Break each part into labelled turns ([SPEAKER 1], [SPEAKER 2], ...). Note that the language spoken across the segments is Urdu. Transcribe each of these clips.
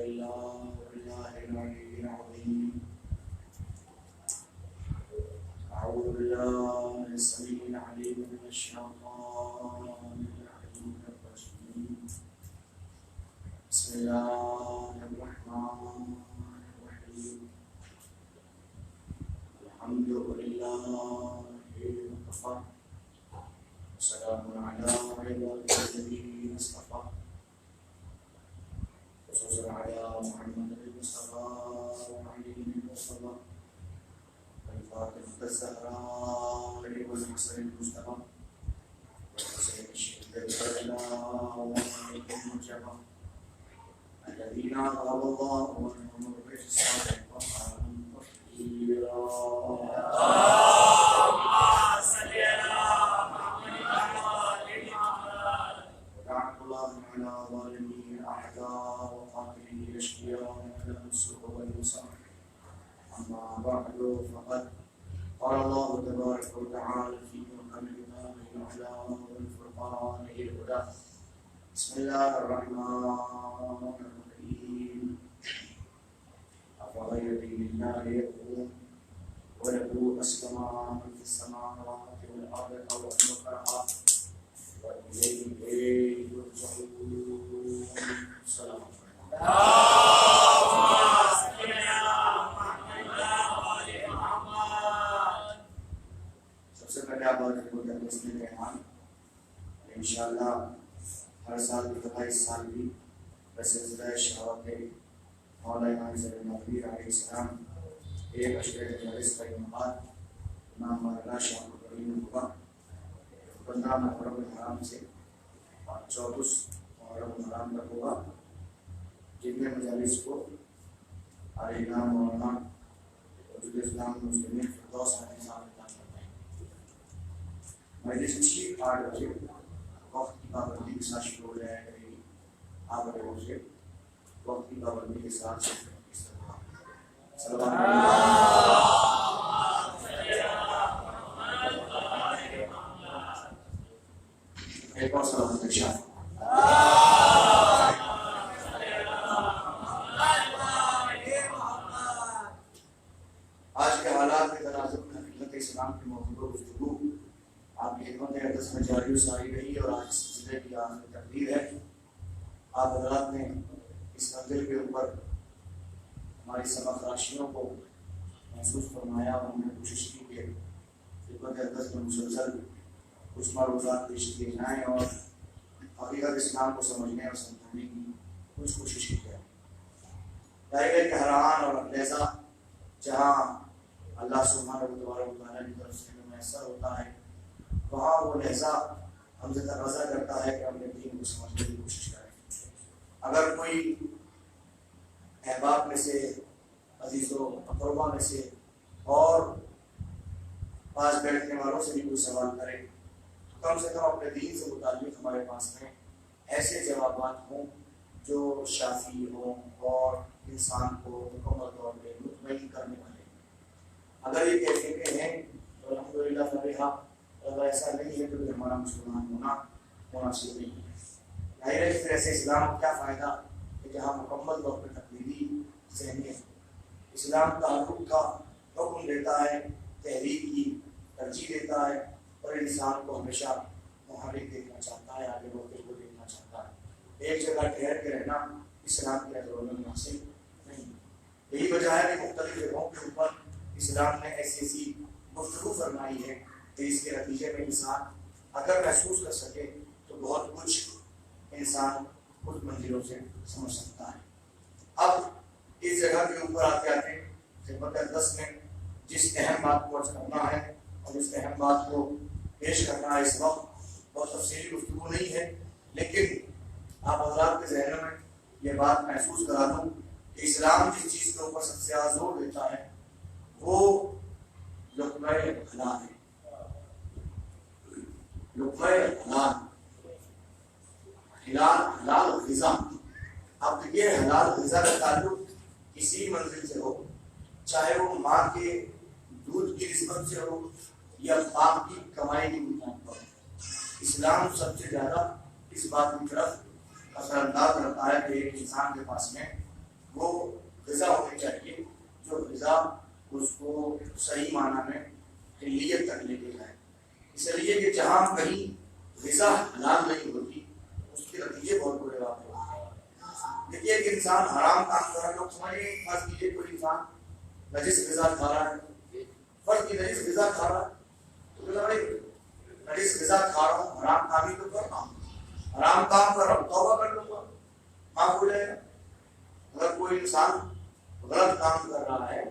[SPEAKER 1] لله والله العلي العظيم. أعوذ بالله السميع العليم من الشيطان الرجيم. بسم الله الرحمن الرحيم. الحمد لله وكفى وسلام على عباده الذين اصطفى وصلى على محمد المصطفى وعلي المصطفى والفاطمة الزهراء والحسن المجتبى والحسين الشهيد الأعلى والمجتبى الذين أذهب الله عنهم الرجس وقاهم تطهيرا. ولعنة الله على ظالمين الأعداء وقاتلين الأشقياء ولهم السوء والمسار. أما بعد فقد قال الله تبارك وتعالى في محكم كتابه الأعلى والفرقان الهدى. بسم الله الرحمن الرحيم. أفغير دين الله يبغون وله أسلم من في السماوات والأرض طوعا وكرها وإليه يرجعون. سلام سب سے پہلے آپ انشاءاللہ ہر سال کی طرح اس سال بھی بسلسلہ شہادت مولا امام صلی اللہ علیہ السلام ایک اشرے مجالس کا انعقاد امام مولانا شاہ کریم ہوگا 15 محرم الحرام سے اور 24 محرم الحرام تک ہوگا، جن میں مجالس کو امام مولانا وجود اسلام مسلمین فردوس علیہ السلام کرتے ہیں۔ مجلس ٹھیک 8 بجے وقت کی پابندی کے ساتھ شروع ہو جائے گی۔ آپ لوگوں سے وقت کی پابندی کے ساتھ ایک اور سلام ارشاد۔ آج کے حالات کے تناظر میں حقیقت اسلام کی موضوع گفتگو آپ کی خدمت اقدس میں جاری و ساری رہی اور آج اس سلسلے کی آخری تقریر ہے۔ آپ حضرات نے اس منزل کے اوپر ہماری سبق راشیوں کو محسوس فرمایا اور ہم نے کوشش کی کہ خدمت اقدس میں مسلسل کچھ معروضات پیش کیے جائیں اور حقیقت اسلام کو سمجھنے اور سمجھانے کی کچھ کوشش کی جائے۔ ظاہر ہے کہ حیران اور لہذا جہاں اللہ سبحانہ و تعالیٰ کی طرف سے میسر ہوتا ہے وہاں وہ لہذا ہم سے تقاضا کرتا ہے کہ ہم نے دین کو سمجھنے کی کوشش کریں۔ اگر کوئی احباب میں سے عزیزوں اقربا میں سے اور پاس بیٹھنے والوں سے بھی کوئی سوال کرے تو کم سے کم اپنے دین سے متعلق ہمارے پاس میں ایسے جوابات ہوں جو شافی ہوں اور انسان کو مکمل طور پہ مطمئن کرنے والے۔ اگر یہ کیفیتیں ہیں تو الحمدللہ فریحہ، اگر ایسا نہیں ہے تو ہمارا مسلمان ہونا مناسب نہیں ہے۔ ظاہر ہے پھر ایسے اسلام کو کیا فائدہ کہ جہاں مکمل طور پہ تقلیدی ذہنیت اسلام تعلق کا حکم دیتا ہے، تحریک کی ترجیح دیتا ہے اور انسان کو ہمیشہ محرک دیکھنا چاہتا ہے، آگے بڑھتے ہوئے دیکھنا چاہتا ہے۔ ایک جگہ ٹھہر کے رہنا اسلام کے نظر میں مناسب نہیں۔ یہی وجہ ہے کہ مختلف جگہوں کے اوپر اسلام نے ایسی گفتگو فرمائی ہے کہ اس کے نتیجے میں انسان اگر محسوس کر سکے تو بہت کچھ انسان خود منزلوں سے سمجھ سکتا ہے۔ اب اس جگہ کے اوپر آتے آتے خدمت اقدس میں جس اہم بات کو عرض کرنا ہے اور جس اہم بات کو پیش کرنا ہے اس وقت بہت تفصیلی گفتگو نہیں ہے، لیکن آپ حضرات کے ذہنوں میں یہ بات محسوس کرا دوں کہ اسلام جس چیز کے اوپر سب سے زیادہ زور دیتا ہے وہ لقمہ حلال ہے۔ لقمہ حلال غذا۔ اب یہ حلال غذا کا تعلق کسی منزل سے ہو، چاہے وہ ماں کے دودھ کی نسبت سے ہو یا باپ کی کمائی کی بنیاد پر، اسلام سب سے زیادہ اس بات کی طرف اثر انداز رہتا ہے کہ ایک انسان کے پاس میں وہ غذا ہونی چاہیے جو غذا اس کو صحیح معنی میں حلیت تک لے کے جائے. اس لیے کہ جہاں کہیں غذا حلال نہیں ہوتی اس کے نتیجے بہت برے ہوتے ہیں. دیکھیے ایک انسان حرام کام کر رہا ہے، لوگ سمجھیں فرض کیجیے کوئی انسان نجس غذا کھا رہا ہے، فرض کی نجس غذا کھا رہا ہے تو بھائی نجس غذا کھا رہا ہوں، حرام کام ہی تو کر رہا ہوں، حرام کام کر رہا ہوں، توبہ کر لوں گا، معاف ہو جائے گا. اگر کوئی انسان غلط کام کر رہا ہے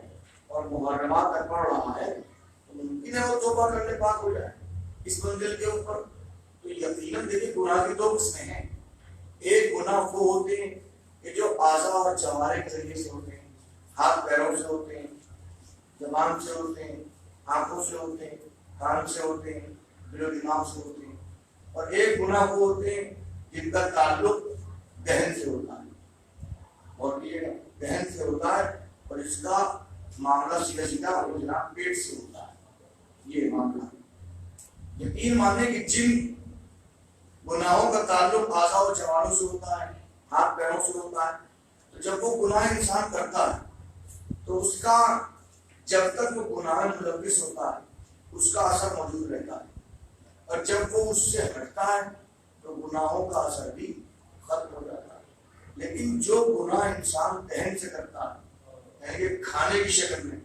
[SPEAKER 1] اور محرمات پر پڑھ رہا ہے تو ممکن ہے وہ توبہ کرنے پاک ہو جائے اس منزل کے اوپر. تو یقیناً دیکھیے گناہ کی دو قسمیں ہیں. ایک گناہ وہ ہوتے ہیں کہ جو اعضاء اور جوارح کے ذریعے سے ہوتے ہیں، ہاتھ پیروں سے ہوتے ہیں، زبان سے ہوتے ہیں، آنکھوں سے ہوتے ہیں، کان سے ہوتے ہیں، دل و دماغ سے ہوتے ہیں. اور ایک گناہ وہ ہوتے ہیں جن کا تعلق دہن سے ہوتا ہے، اور یہ دہن سے ہوتا ہے اور اس کا معاملہ سیدھا سیدھا جناب پیٹ سے ہوتا ہے. یہ معاملہ یقین مانے کہ جن گناہوں کا تعلق اعضاء و جواروں سے ہوتا ہے، ہاتھ پیروں سے ہوتا ہے، تو جب وہ گناہ انسان کرتا ہے تو اس کا جب تک وہ گناہ ملوث ہوتا ہے اس کا اثر موجود رہتا ہے، اور جب وہ اس سے ہٹتا ہے تو گناہوں کا اثر بھی ختم ہو جاتا ہے. لیکن جو گناہ انسان دہن سے کرتا ہے یعنی کہ کھانے کی شکل میں،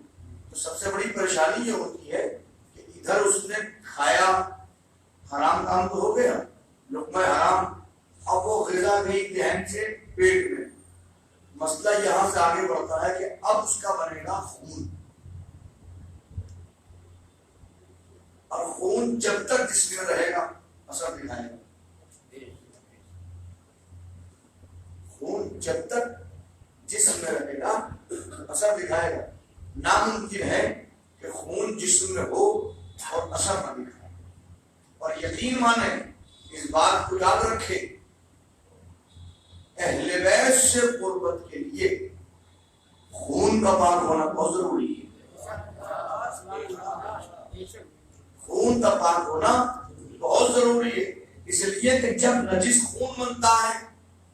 [SPEAKER 1] تو سب سے بڑی پریشانی یہ ہوتی ہے کہ ادھر اس نے کھایا، حرام کام تو ہو گیا، لقمہ حرام، اب وہ غذا گئی دہن سے پیٹ میں. مسئلہ یہاں سے آگے بڑھتا ہے کہ اب اس کا بنے گا خون، اور خون جب تک جسم میں رہے گا اثر دکھائے گا. خون جب تک جسم میں رہے گا اثر دکھائے گا. ناممکن ہے کہ خون جسم میں ہو اور اثر نہ دکھائے. اور یقین مانے اس بات کو یاد رکھے، اہل بیت سے قربت کے لیے خون کا پاک ہونا بہت ضروری ہے. خون کا پاک ہونا بہت ضروری ہے، اس لیے کہ جب نجس خون بنتا ہے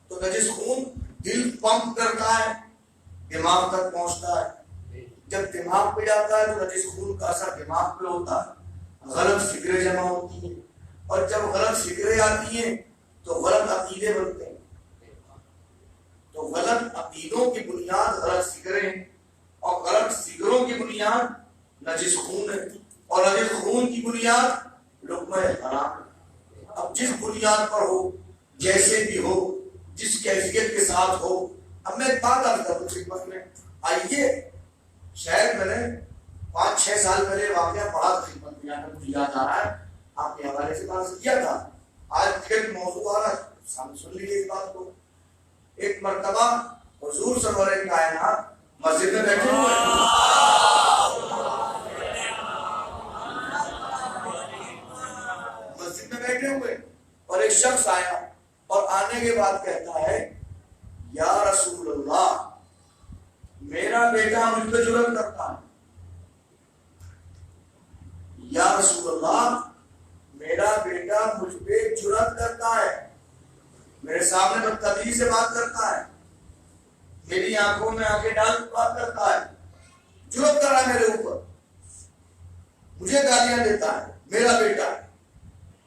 [SPEAKER 1] تو نجس خون دل پمپ کرتا ہے، دماغ تک پہنچتا ہے. جب دماغ پہ جاتا ہے تو نجس خون کا اثر دماغ پہ ہوتا ہے، غلط فکریں جمع ہوتی ہیں، اور جب غلط فکریں آتی ہیں تو غلط عقیدے بنتے ہیں. تو غلط عقیدوں کی بنیاد غلط فکریں، اور غلط فکروں کی بنیاد نجس خون ہے، اور نجس خون کی بنیاد لقمہ حرام. اب جس بنیاد پر ہو، جیسے بھی ہو، جس کیفیت کے ساتھ ہو. اب میں بات کرتا ہوں خدمت میں، آئیے شاید میں نے 5-6 سال پہلے واقعہ پڑھا تھا خدمت میں، یہاں مجھے یاد آ رہا ہے، آپ کے حوالے سے بات کیا تھا. آج پھر موضوع آ رہا ہے، سامنے سن لیجیے اس بات کو. ایک مرتبہ حضور سرور کائنات مسجد میں بیٹھے ہوئے اور ایک شخص آیا اور آنے کے بعد کہتا ہے یا رسول اللہ میرا بیٹا مجھ پہ جرات کرتا ہے. یا رسول اللہ میرا بیٹا مجھ پہ جرات کرتا ہے، میرے سامنے بدتمیزی سے بات کرتا ہے، میری آنکھوں میں آنکھیں ڈال بات کرتا ہے، جرات کر رہا ہے میرے اوپر، مجھے گالیاں دیتا ہے، میرا بیٹا ہے.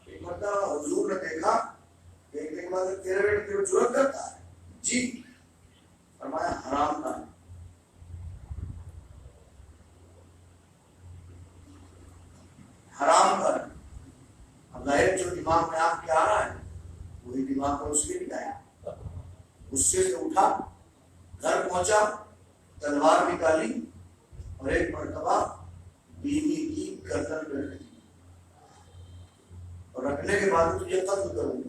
[SPEAKER 1] ایک مرتبہ حضور نے دیکھا، دیکھنے کے بعد تیرے بیٹے تیرے جرات کرتا ہے؟ جی. فرمایا حرام کا ہے. حرام کا ہے. اب ظاہر جو دماغ میں آپ کے آ رہا ہے وہی دماغ پر اس کے بھی آیا. غصے سے اٹھا، گھر پہنچا، تلوار نکالی اور ایک مرتبہ بیوی کی گردن پہ رکھی، اور رکھنے کے بعد تجھے قتل کروں گا.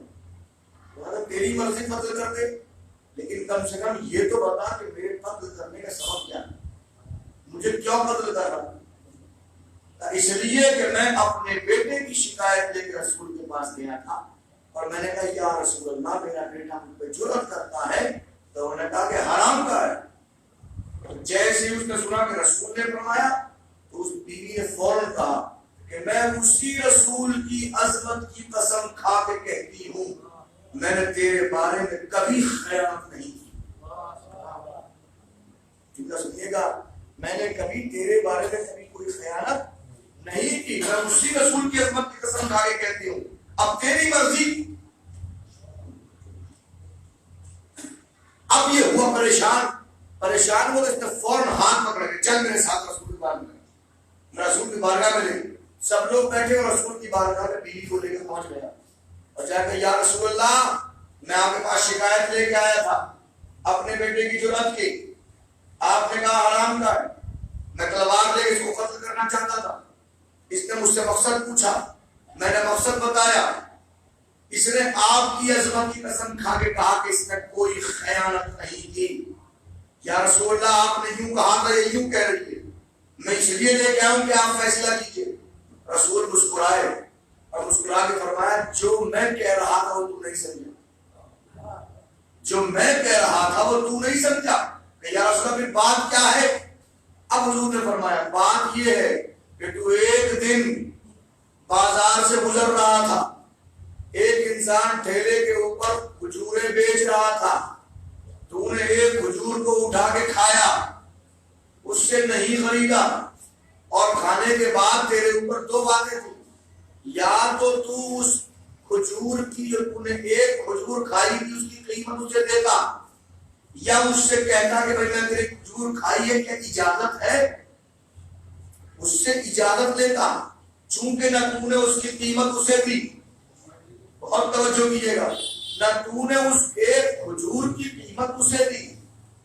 [SPEAKER 1] تیری مرضی قتل کر دے، لیکن کم سے کم یہ تو بتا کہ میرے قتل کرنے کا سبب کیا ہے، مجھے کیوں قتل کر رہا ہے. اس لیے کہ میں اپنے بیٹے کی شکایت لے کے رسول کے پاس گیا تھا اور میں نے کہا یا رسول اللہ میرا بیٹا مجھ پہ جرات کرتا ہے، تو انہوں نے کہا کہ حرام کا ہے. جیسے ہی اس نے سنا کہ رسول نے فرمایا تو اس بیوی نے فوراً کہا کہ میں اسی رسول کی عظمت کی قسم کھا کے کہتی ہوں میں نے تیرے بارے میں کبھی خیانت نہیں کی. جملہ سنیے گا، میں نے کبھی تیرے بارے میں کبھی کوئی خیانت نہیں کی، میں اسی رسول کی عظمت کی قسم کھا کے کہتی ہوں، اب تیری مرضی۔ اب یہ ہوا پریشان ہوا، اس نے فوراً ہاتھ پکڑ کے چل میرے ساتھ رسول کی بارگاہ میں، رسول کی بارگاہ میں لے، سب لوگ بیٹھے اور رسول کی بارگاہ میں بیوی کو لے کے پہنچ گیا اور جا کے یا رسول اللہ میں آپ کے پاس شکایت لے کے آیا تھا اپنے بیٹے کی جرات کی، آپ نے کہا حرام کا ہے، میں تلوار لے کے اس کو قتل کرنا چاہتا تھا، اس نے مجھ سے مقصد پوچھا، میں نے مقصد بتایا، اس نے آپ کی عظمت کی قسم کھا کے کہا کہ اس نے کوئی خیانت نہیں کی۔ یا رسول اللہ آپ نے یوں کہا تھا، یہ یوں کہہ رہی ہے، میں اس لیے لے کے آؤں کہ آپ فیصلہ کیجیے۔ رسول مسکرائے اور مسکرا کے فرمایا جو میں کہہ رہا تھا وہ تو نہیں سمجھا، جو میں کہہ رہا تھا وہ تو نہیں سمجھا کہ یا رسول اللہ پھر بات کیا ہے؟ اب حضور نے فرمایا بات یہ ہے کہ تو ایک دن بازار سے گزر رہا تھا، ایک انسان ٹھیلے کے اوپر کھجوریں بیچ رہا تھا، تو نے ایک کھجور کو اٹھا کے کھایا، اس سے نہیں خریدا، اور کھانے کے بعد تیرے اوپر دو باتیں تھیں، یا تو اس کھجور کی جو تو نے ایک کھجور کھائی تھی اس کی قیمت اسے دیتا، یا اس سے کہتا کہ بھائی میں تیری کھجور کھائی ہے کیا اجازت ہے، اس سے اجازت لیتا، چونکہ نہ تو نے اس کی قیمت اسے دی، بہت توجہ کیجیے گا، نہ تو نے اس ایک کھجور کی قیمت اسے دی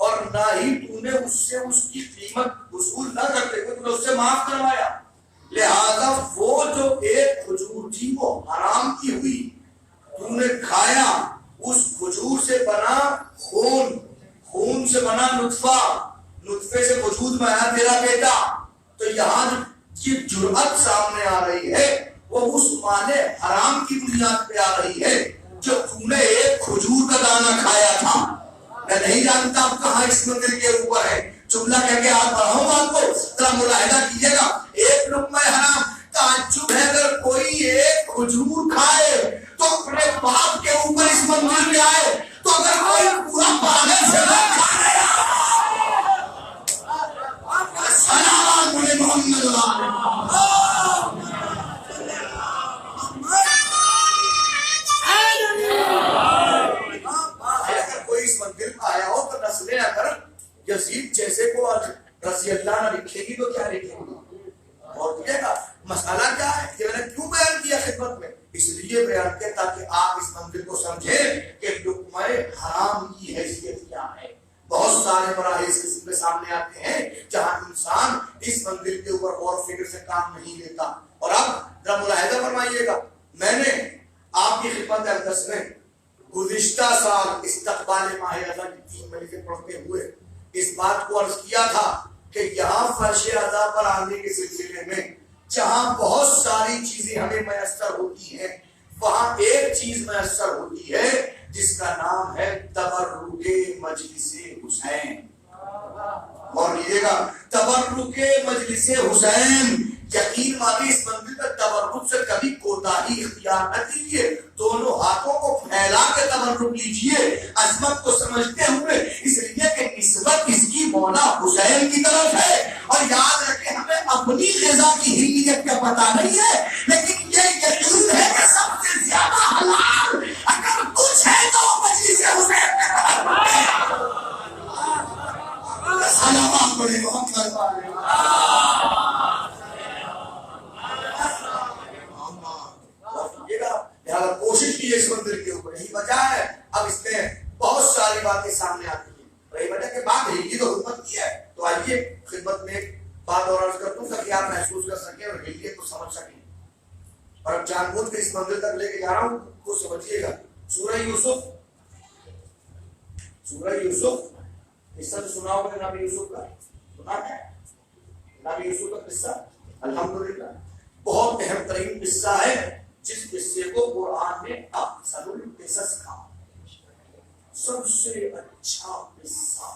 [SPEAKER 1] اور نہ ہی تو نے اس سے اس کی قیمت وصول نہ کرتے ہوئے تو نے اس سے معاف کروایا، لہذا وہ جو ایک کھجور تھی وہ حرام کی ہوئی، تو نے کھایا، اس کھجور سے بنا خون، خون سے بنا نطفہ، نطفے سے وجود میں آیا تیرا بیٹا، تو یہاں جو جرأت سامنے آ رہی ہے وہ اس معنی حرام کی بنیاد پہ آ رہی ہے جو تو نے ایک کھجور کا دانہ کھایا تھا۔ میں نہیں جانتا آپ کہاں اس مندر کے اوپر ہے، جملہ کہہ کے آپ بڑھاؤں بات کو ذرا ملاحظہ کیجیے گا، ایک لقمہ حرام، تعجب ہے اگر کوئی ایک کھجور کھائے تو اپنے باپ کے اوپر اس مندر میں آئے، تو اگر کوئی پورا پاگل سے نہ کھائے سلام علیہ محمد آیا ہو تو نسلیں اگر یزید جیسے کو رضی اللہ نہ لکھے گی تو کیا لکھے گی، اور دیکھیے گا مسئلہ کیا ہے، یہ میں نے کیوں بیان کیا خدمت میں، اس لیے بیان کیا تاکہ آپ اس منزل کو سمجھیں کہ لقمہ حرام کی حیثیت کیا ہے۔ بہت سارے مراحل اس قسم کے سامنے آتے ہیں جہاں انسان اس منزل کے اوپر غور و فکر سے کام نہیں لیتا۔ اور اب ذرا ملاحظہ فرمائیے گا، میں نے آپ کی خدمت اقدس میں گزشتہ سال استقبال ماہ رمضان کی 3 مجلسیں پڑھتے ہوئے اس بات کو عرض کیا تھا کہ یہاں فرش ادا پر آنے کے سلسلے میں جہاں بہت ساری چیزیں ہمیں میسر ہوتی ہیں، وہاں ایک چیز میسر ہوتی ہے جس کا نام ہے تبرک مجلس حسین۔ اور لیجیے گا تبرک مجلس حسین، یقین مانی اس منزل پر تبرک سے کبھی کوتاہی اختیار نہ کیجیے، دونوں ہاتھوں کو پھیلا کے تبرک لیجیے عظمت کو سمجھتے ہوئے، اس لیے کہ نسبت اس کی مولا حسین کی طرف ہے، اور یاد رکھیں ہمیں اپنی غذا کی حلیت کا پتہ نہیں ہے، لیکن یہ یقین ہے کہ سب سے زیادہ حلال اگر کچھ ہے تو مجلس حسین کے طرف ہے۔ سلام علیہ محمد لہذا کوشش کی اس مندر کے اوپر، یہی وجہ ہے اب اس میں بہت ساری باتیں سامنے آتی ہیں، یہی وجہ کہ بات ہلکی تو خدمت کی ہے، تو آئیے خدمت میں ایک بات اور عرض کر دوں تاکہ آپ محسوس کر سکیں اور ہلیت کو سمجھ سکیں، اور اب جان بوجھ کے اس منزل تک لے کے جا رہا ہوں کو سمجھیے گا۔ سورہ یوسف قصہ تو سنا ہوگا نبی یوسف کا، سنا ہے نبی یوسف کا قصہ، الحمدللہ بہت اہم ترین قصہ ہے، جس قصے کو قرآن نے احسن القصص کہا، سب سے اچھا قصہ۔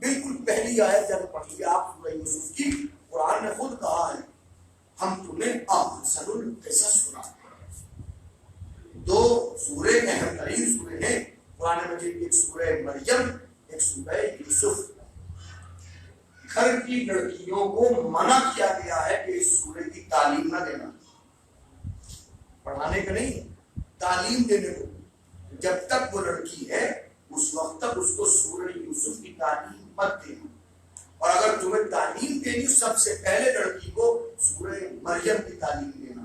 [SPEAKER 1] بالکل پہلی آیت جب پڑھیے آپ سورہ یوسف کی، قرآن نے خود کہا ہے ہم تمہیں احسن القصص سناتے ہیں۔ 2 سورے اہم ترین سورے ہیں قرآن مجید، ایک سورہ مریم، ایک سورہ یوسف۔ گھر کی لڑکیوں کو منع کیا گیا ہے کہ اس سورہ کی تعلیم نہ دینا، پڑھانے کا نہیں، تعلیم دینے کو. جب تک وہ لڑکی ہے اس وقت تک اس کو سورہ یوسف کی تعلیم مت دینا. اور اگر تمہیں تعلیم دینی سب سے پہلے لڑکی کو سورہ مریم کی تعلیم دینا.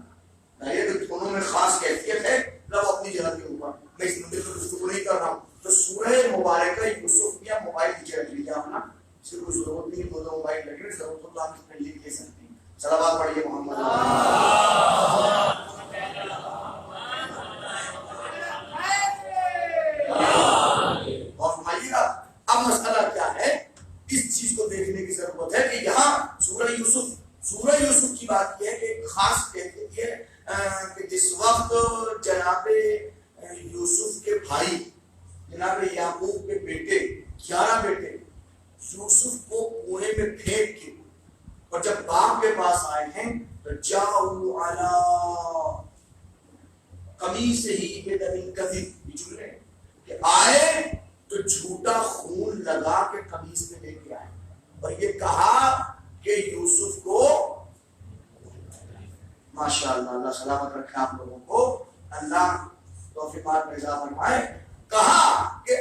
[SPEAKER 1] یہ تو دونوں میں خاص کیفیت ہے، لو اپنی جگہ کے اوپر میں اس مدد کو گفتگو نہیں کر رہا ہوں. تو سورہ مبارکہ یوسف یا موبائل نیچے رکھ لیجیے اپنا، اس کی کوئی ضرورت نہیں. دو موبائل لگے ضرورت ہو تو آپ اس میں لکھ لے سکتے ہیں. صلوات پڑھیے محمد. اور فرمائیے گا اب مسئلہ کیا ہے، اس چیز کو دیکھنے کی ضرورت ہے کہ یہاں سورہ یوسف کی بات یہ ہے کہ خاص کہتے ہیں کہ جس وقت جناب یوسف کے بھائی جناب یعقوب کے بیٹے 11 بیٹے یوسف کو کنویں میں پھینک کے اور جب باپ کے پاس آئے ہیں تو جاؤ علی قمیصہ بدم کذب کہ آئے تو جھوٹا خون لگا کے قمیص میں لے کے آئے اور یہ کہا کہ یوسف کو ماشاءاللہ اللہ سلامت رکھے آپ لوگوں کو، اللہ توفیقات میں اضافہ فرمائے. کہا کہ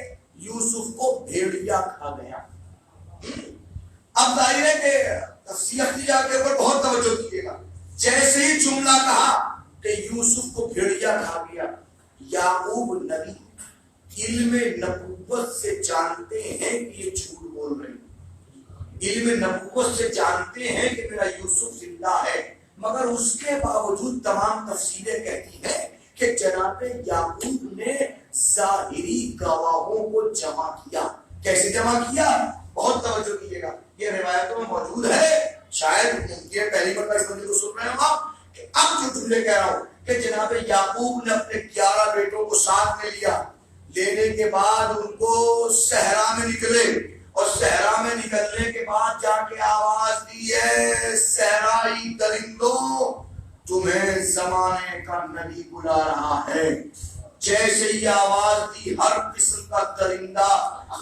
[SPEAKER 1] یوسف کو بھیڑیا کھا گیا. اب ظاہر ہے کہ تفسیر کے اوپر بہت توجہ کیجیے گا. جیسے ہی جملہ کہا کہ یوسف کو بھیڑیا کھا گیا، یعقوب نبی علم نبوت سے جانتے ہیں کہ یہ جھوٹ بول رہے ہیں، علم نبوت سے جانتے ہیں کہ میرا یوسف زندہ ہے، مگر اس کے باوجود تمام تفسیریں کہتی ہیں کہ جناب یعقوب نے ظاہری گواہوں کو جمع کیا. کیسے جمع کیا؟ بہت توجہ کیجیے گا، یہ روایتوں میں موجود ہے. شاید یہ پہلی مرتبہ اس بندے کو سن رہے ہو آپ کہ اب جو جملے کہہ رہا ہوں کہ جناب یعقوب نے اپنے 11 بیٹوں کو ساتھ میں لیا، لینے کے بعد ان کو صحرا میں نکلے اور صحرا میں نکلنے کے بعد جا کے آواز دی ہے صحرائی درندوں تمہیں زمانے کا نبی بلا رہا ہے. جیسے ہی آواز دی ہر قسم کا درندہ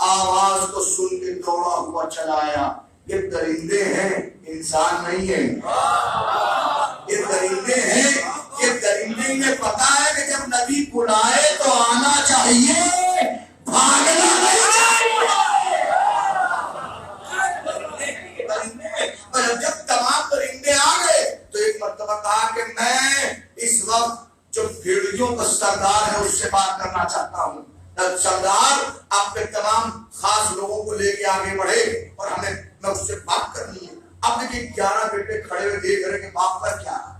[SPEAKER 1] آواز کو سن کے دوڑا ہوا چلا آیا. یہ درندے ہیں، انسان نہیں ہے. یہ درندے ہیں، یہ درندے میں پتا ہے کہ جب نبی بلائے تو آنا چاہیے، بھاگنا نہیں چاہیے. اور جب تمام درندے آ گئے تو ایک مرتبہ کہا کہ میں اس وقت جو بھیڑیوں کا سردار ہے اس سے بات کرنا چاہتا ہوں. سردار آپ کے تمام خاص لوگوں کو لے کے آگے بڑھے اور ہمیں میں اس سے بات کرنی ہے. اب دیکھیے 11 بیٹے کھڑے ہوئے دیکھ رہے کہ باپ کر کیا رہا.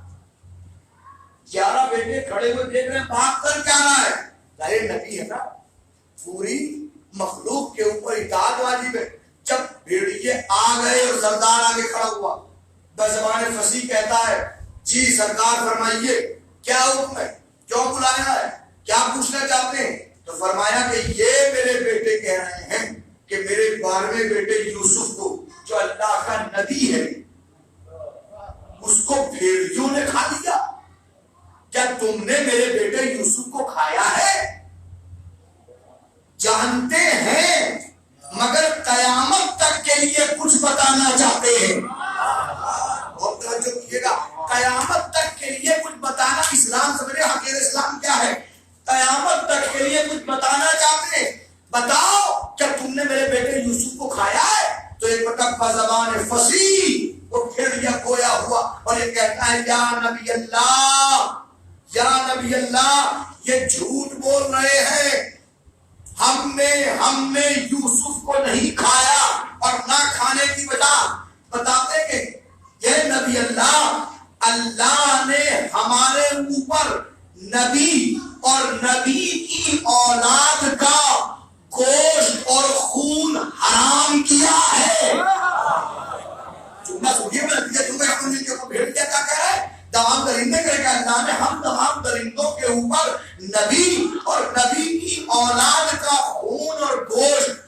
[SPEAKER 1] 11 بیٹے کھڑے ہوئے دیکھ رہے ہیں باپ کر کیا رہا ہے. ظاہر نبی ہے نا، پوری مخلوق کے اوپر اطاعت واجب ہے. جب بھیڑیے آ گئے اور سردار آگے کھڑا ہوا بزبان فصیح کہتا ہے جی سرکار فرمائیے کیا حکم ہے، کیوں بلایا ہے، کیا پوچھنا چاہتے ہیں. تو فرمایا کہ یہ میرے بیٹے کہہ رہے ہیں کہ میرے 12ویں بیٹے یوسف کو جو اللہ کا نبی ہے اس کو بھیڑیوں نے کھا لیا. کیا تم نے میرے بیٹے یوسف کو کھایا ہے؟ جانتے ہیں مگر قیامت تک کے لیے کچھ بتانا چاہتے ہیں. اور توجہ کیجیے گا، قیامت تک کے لیے کچھ بتانا. اسلام سمجھے حقیقت اسلام کیا ہے؟ قیامت تک کے لیے کچھ بتانا چاہتے ہیں. بتاؤ کیا تم نے میرے بیٹے یوسف کو کھایا ہے؟ تو ایک مطلب زبان فصیح وہ پھر یہ گویا ہوا اور یہ کہتا ہے یا نبی اللہ، یا نبی اللہ یہ جھوٹ بول رہے ہیں، ہم نے یوسف کو نہیں کھایا. اور نہ کھانے کی وجہ بتاتے کہ یہ نبی اللہ نے ہمارے اوپر نبی اور نبی کی اولاد کا گوشت اور خون حرام کیا ہے. بھیڑیا کیا کہہ رہا ہے؟ تمام درندے کہہ کہ اللہ نے ہم تمام درندوں کے اوپر نبی اور نبی کی اولاد کا خون اور گوشت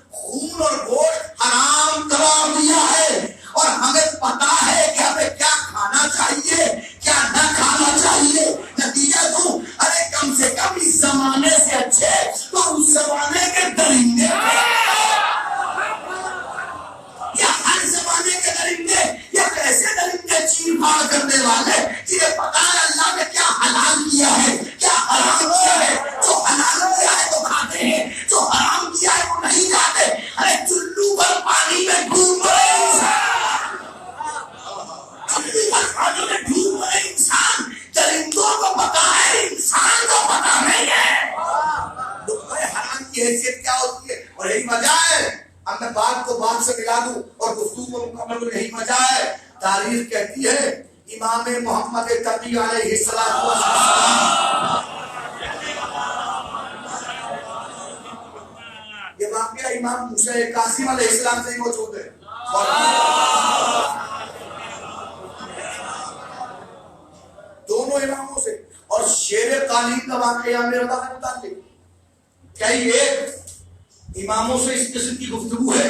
[SPEAKER 1] حرام قرار دیا ہے. اور ہمیں پتا ہے کہ ہمیں کیا کھانا چاہیے کیا نہ کھانا چاہیے. نتیجہ تو ارے کم سے کم اس زمانے سے اچھے تو اس زمانے کے درندے یا ہر زمانے کے پہنچا دوں اور گفتگو کو مکمل کو یہی وجہ ہے. تاریخ کہتی ہے امام محمد تقی علیہ السلام یہ واقعہ امام موسیٰ کاظم علیہ السلام سے ہی موجود ہے. دونوں اماموں سے. اور شیر قالین کا واقعہ میرے متعلق کئی ایک اماموں سے اس قسم کی گفتگو ہے،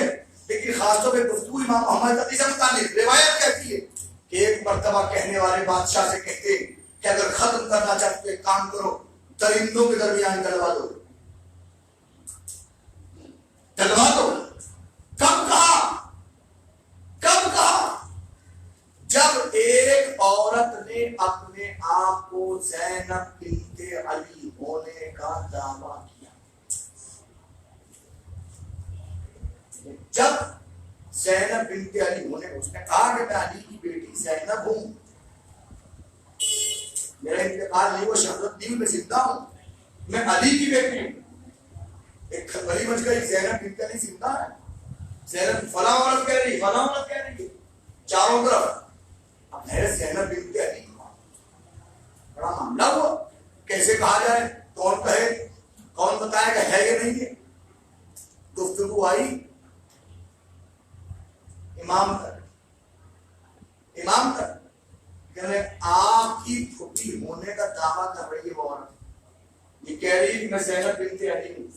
[SPEAKER 1] لیکن خاص طور پہ گفتگو امام محمد تقی سے متعلق. روایت کہتی ہے کہ ایک مرتبہ کہنے والے بادشاہ سے کہتے کہ اگر ختم کرنا چاہتے تو ایک کام کرو، درندوں کے درمیان ڈلوا دو. ڈلوا دو. کب کہا؟ کب کہا؟ جب ایک عورت نے اپنے آپ کو زینب بنت علی ہونے کا دعویٰ کیا. جب زینب بنت علی ہونے کو اس نے کہا کہ میں علی کی بیٹی زینب ہوں، میرا انتقال نہیں ہوا، شہادت نہیں، میں زندہ ہوں، میں علی کی بیٹی ہوں. ایک خبری مچ گئی، زینب بنت علی زندہ ہے، زینب فلاں عورت کہہ رہی، فلاں عورت کہہ رہی ہے چاروں طرف. اب میرے زینب بنت علی بڑا معاملہ ہوا، کیسے کہا جائے، کون کہے، کون بتائے کہ ہے یا نہیں ہے. گفتگو آئی امام تک کہ آپ کی پھوپھی ہونے کا دعویٰ کر رہی ہے وہ عورت، یہ کہہ رہی کہ میں زینب بنت علی ہوں.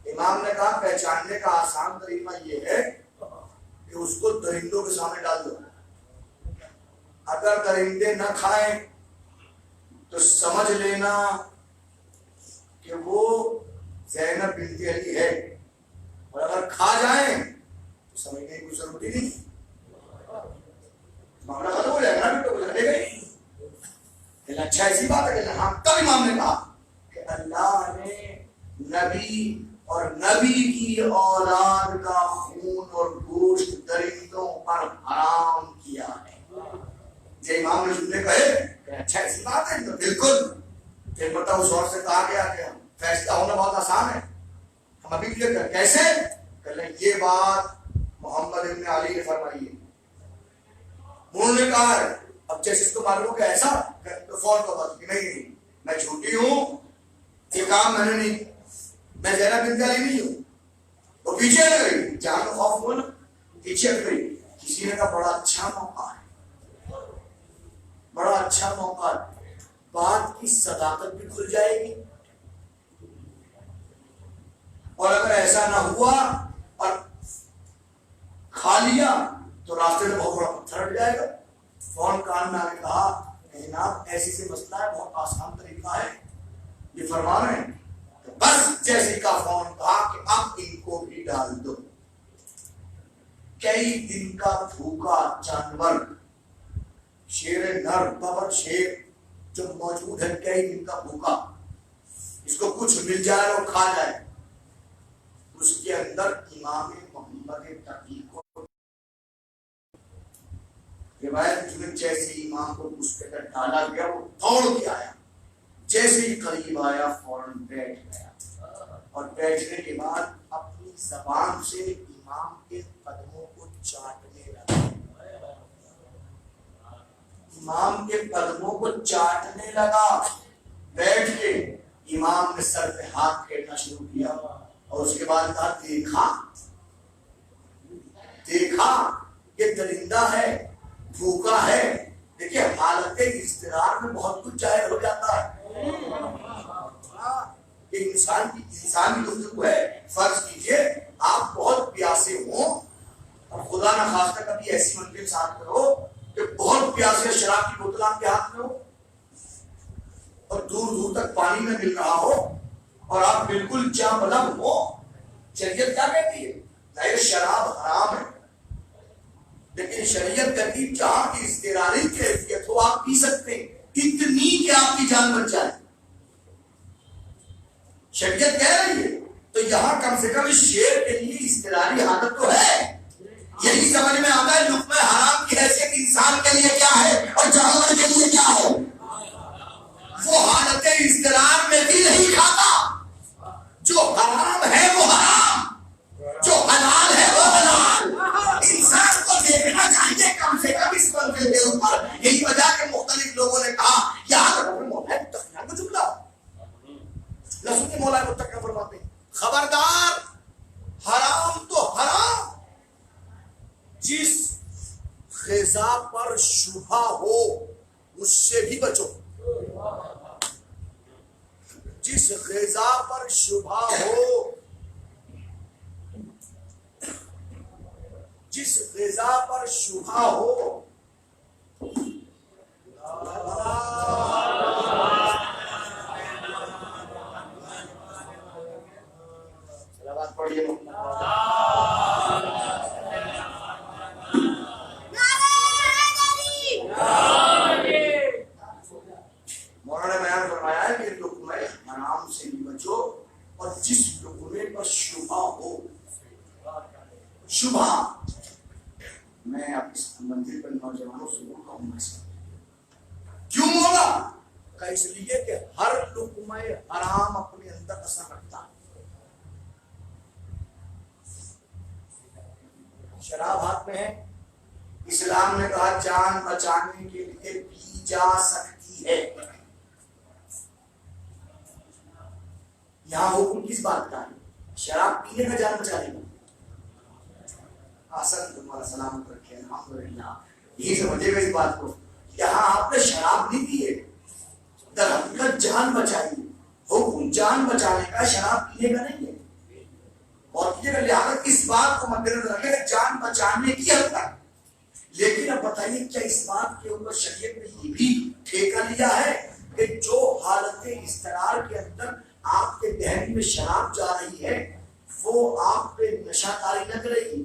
[SPEAKER 1] امام نے کہا پہچاننے کا آسان طریقہ یہ ہے کہ اس کو درندوں کے سامنے ڈال دو. اگر درندے نہ کھائیں تو سمجھ لینا کہ وہ زینب بنت علی ہے، اور اگر کھا جائیں تو سمجھنے کی کوئی ضرورت ہی نہیں، معاملہ ختم ہو جائے گا نا، تو جانے گا ہی. اچھا ایسی بات ہے کہ ہاں. تب امام نے کہا کہ اللہ نے نبی اور نبی کی اولاد کا خون اور گوشت درندوں پر حرام کیا ہے. جو امام نے جملے کہے کہ اچھا ایسی بات ہے تو بالکل. پھر مطلب اس اور سے کہا گیا کہ فیصلہ ہونا بہت آسان ہے، ہم ابھی کلیئر کریں. کیسے کہ یہ بات محمد ابن علی نے فرمائی ہے، انہوں نے کہا ہے. اب جیسے اس کو معلوم ہو کہ ایسا تو فون کو بات کہ نہیں میں جھوٹی ہوں، یہ کام میں نے نہیں، میں زینب بنت علی نہیں ہوں. وہ پیچھے لگ گئی، جان کو خوف ہوا نا، پیچھے ہٹ گئی. کسی نے کہا بڑا اچھا موقع ہے، بڑا اچھا موقع ہے، بات کی صداقت بھی کھل جائے گی. اور اگر ایسا نہ ہوا اور کھا لیا تو راستے میں بہت بڑا پتھر ہٹ جائے گا. فون کان میں آ کے کہا کہ جناب ایسی سے مسئلہ ہے، بہت آسان طریقہ ہے، یہ فرما رہے ہیں. تو بس جیسے کا فون کہا کہ اب ان کو بھی ڈال دو. کئی دن کا بھوکا جانور، شیر نر ببر شیر جو موجود ہے، کئی دن کا بھوکا، اس کو کچھ مل جائے اور کھا جائے. اس کے اندر امام محمد تقی کو روایت میں جیسے امام کو اس کے اندر ڈالا گیا وہ دوڑ کے آیا، جیسے ہی قریب آیا فوراً بیٹھ گیا، اور بیٹھنے کے بعد اپنی زبان سے امام کے قدموں کو چاٹنے لگا. امام کے قدموں کو چاٹنے لگا بیٹھ کے. امام نے سر پہ ہاتھ پھیرنا شروع کیا اور اس کے بعد کہا دیکھا یہ درندہ ہے، بھوکا ہے. دیکھیے حالت اضطرار میں بہت کچھ ظاہر ہو جاتا ہے. یہ انسان کی گفتگو ہے. فرض کیجئے آپ بہت پیاسے ہوں اور خدا نہ خواستہ کبھی ایسی منزل ساتھ کرو کہ بہت پیاسے، شراب کی بوتل آپ کے ہاتھ میں ہو اور دور دور تک پانی میں مل رہا ہو اور آپ بالکل جاں بلب ہو. شریعت کیا کہتی ہے؟ ظاہر شراب حرام ہے، لیکن شریعت کہتی ہے جہاں کی اضطراری کیفیت ہو آپ پی سکتے ہیں، اتنی کہ آپ کی جان بچ جائے. شریعت کہہ رہی ہے تو یہاں کم سے کم اس شیر کے لیے اضطراری حالت تو ہے. یہی سمجھ میں آتا ہے لقمہ حرام کی حیثیت انسان کے لیے کیا ہے اور جانور کے لیے کیا ہے. وہ حالت اضطرار میں بھی نہیں کھاتا. جو حرام ہے وہ حرام، جو حلال ہے وہ حلال. منزل کے اوپر. یہی وجہ کہ مختلف لوگوں نے کہا یاد رکھو مولا متقیان کا جملہ. لفظ کے مولا متقیان فرماتے ہیں خبردار حرام تو حرام جس غذا پر شبہ ہو اس سے بھی بچو. جس غذا پر شبہ ہو, جس غذا پر شبہ ہو صلوات پڑھیے. مولانا نے بیان فرمایا ہے کہ لقمہ حرام سے بھی بچو اور جس لقمے پر شبہ ہو. شبہ میں آپ اس منزل پر نوجوانوں سے ضرور کہوں گا. کیوں مولا؟ کہ اس لیے کہ ہر لقمہ حرام اپنے اندر اثر رکھتا ہے. شراب ہاتھ میں ہے, اسلام نے کہا جان بچانے کے لیے پی جا سکتی ہے. یہاں حکم کس بات کا ہے؟ شراب پینے کا جان بچانے کا. حسن تمہارا سلامت رکھے الحمدللہ. یہ سمجھے گا اس بات کو. یہاں آپ نے شراب نہیں پیے, در حقیقت جان بچائی. حکم جان بچانے کا, شراب پینے کا نہیں ہے. اور لہٰذا اس بات کو مد نظر رکھے کہ جان بچانے کی حد تک. لیکن اب بتائیے کیا اس بات کے اوپر شریعت نے یہ بھی ٹھیکہ لیا ہے کہ جو حالت اضطرار کے اندر آپ کے دہن میں شراب جا رہی ہے وہ آپ پہ نشہ طاری نہ کرے گی؟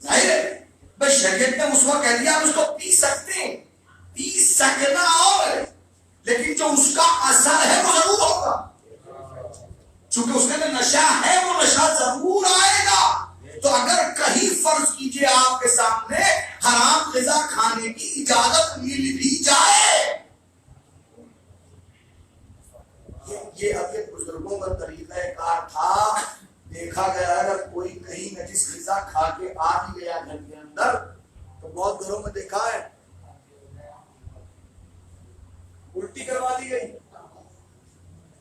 [SPEAKER 1] ظاہر ہے بس شریعت نے اس وقت کہہ دیا آپ اس کو پی سکتے ہیں, پی سکنا اور, لیکن جو اس کا اثر ہے وہ ضرور ہوگا. چونکہ اس میں نشہ ہے وہ نشہ ضرور آئے گا. تو اگر کہیں فرض کیجئے آپ کے سامنے حرام غذا کھانے کی اجازت مل بھی جائے, یہ اب یہ بزرگوں کا طریقہ کار تھا. دیکھا گیا اگر کوئی کہیں نجس غذا کھا کے آ بھی گیا گھر کے اندر تو بہت گھروں میں دیکھا ہے الٹی کروا دی گئی,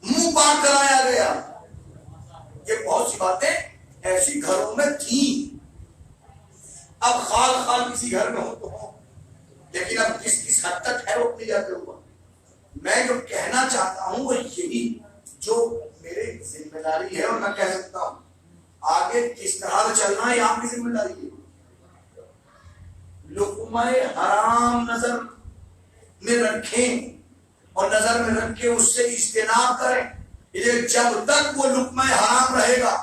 [SPEAKER 1] منہ پاک کرایا گیا. یہ بہت سی باتیں ایسی گھروں میں تھیں. اب خال خال کسی گھر میں ہو تو ہو, لیکن اب کس حد تک ہے وہ اپنی جاتے ہوا. میں جو کہنا چاہتا ہوں وہ یہی جو میری ذمہ داری ہے اور میں کہہ سکتا ہوں آگے کس طرح چلنا ہے آپ کی ذمہ داری ہے. لقمہ حرام نظر میں رکھیں اور نظر میں رکھ کے اس سے اجتناب کریں. جب تک وہ لقمہ حرام رہے گا.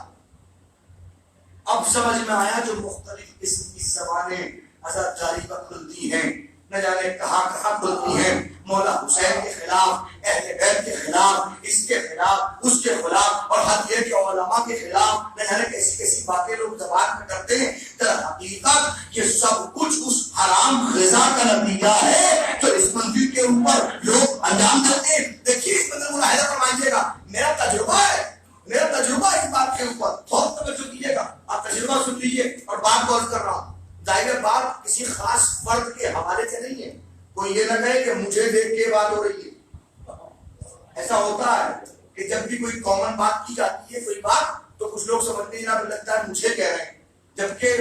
[SPEAKER 1] اب سمجھ میں آیا جو مختلف قسم کی زبانیں حضرت جاری پر کھلتی ہیں, نہ جانے کہاں کہاں کھلتی ہیں, مولا حسین کے خلاف, اہل بیت کے خلاف, اس کے خلاف, اس کے خلاف, اور حد یہ کہ علماء کے خلاف, نہ جانے کیسی کیسی باتیں لوگ زبان میں کرتے ہیں. در حقیقت یہ سب کچھ اس حرام غذا کا نتیجہ ہے جو اس منزل کے اوپر لوگ انجام دیتے ہیں. دیکھیے اس منظر ملاحظہ فرمائیے گا, میرا تجربہ ہے, میرا تجربہ اس بات کے اوپر بہت توجہ کیجیے گا. آپ تجربہ سن لیجیے اور بات غور کر رہا ہوں. ظاہر بات کسی خاص فرد کے حوالے سے نہیں ہے. کوئی یہ نہ کہے کہ مجھے دیکھ کے بات ہو رہی ہے. ایسا ہوتا ہے کہ جب بھی کوئی کامن بات کی جاتی ہے کوئی بات تو کچھ لوگ سمجھتے ہیں جناب لگتا ہے مجھے کہہ رہے ہیں, جبکہ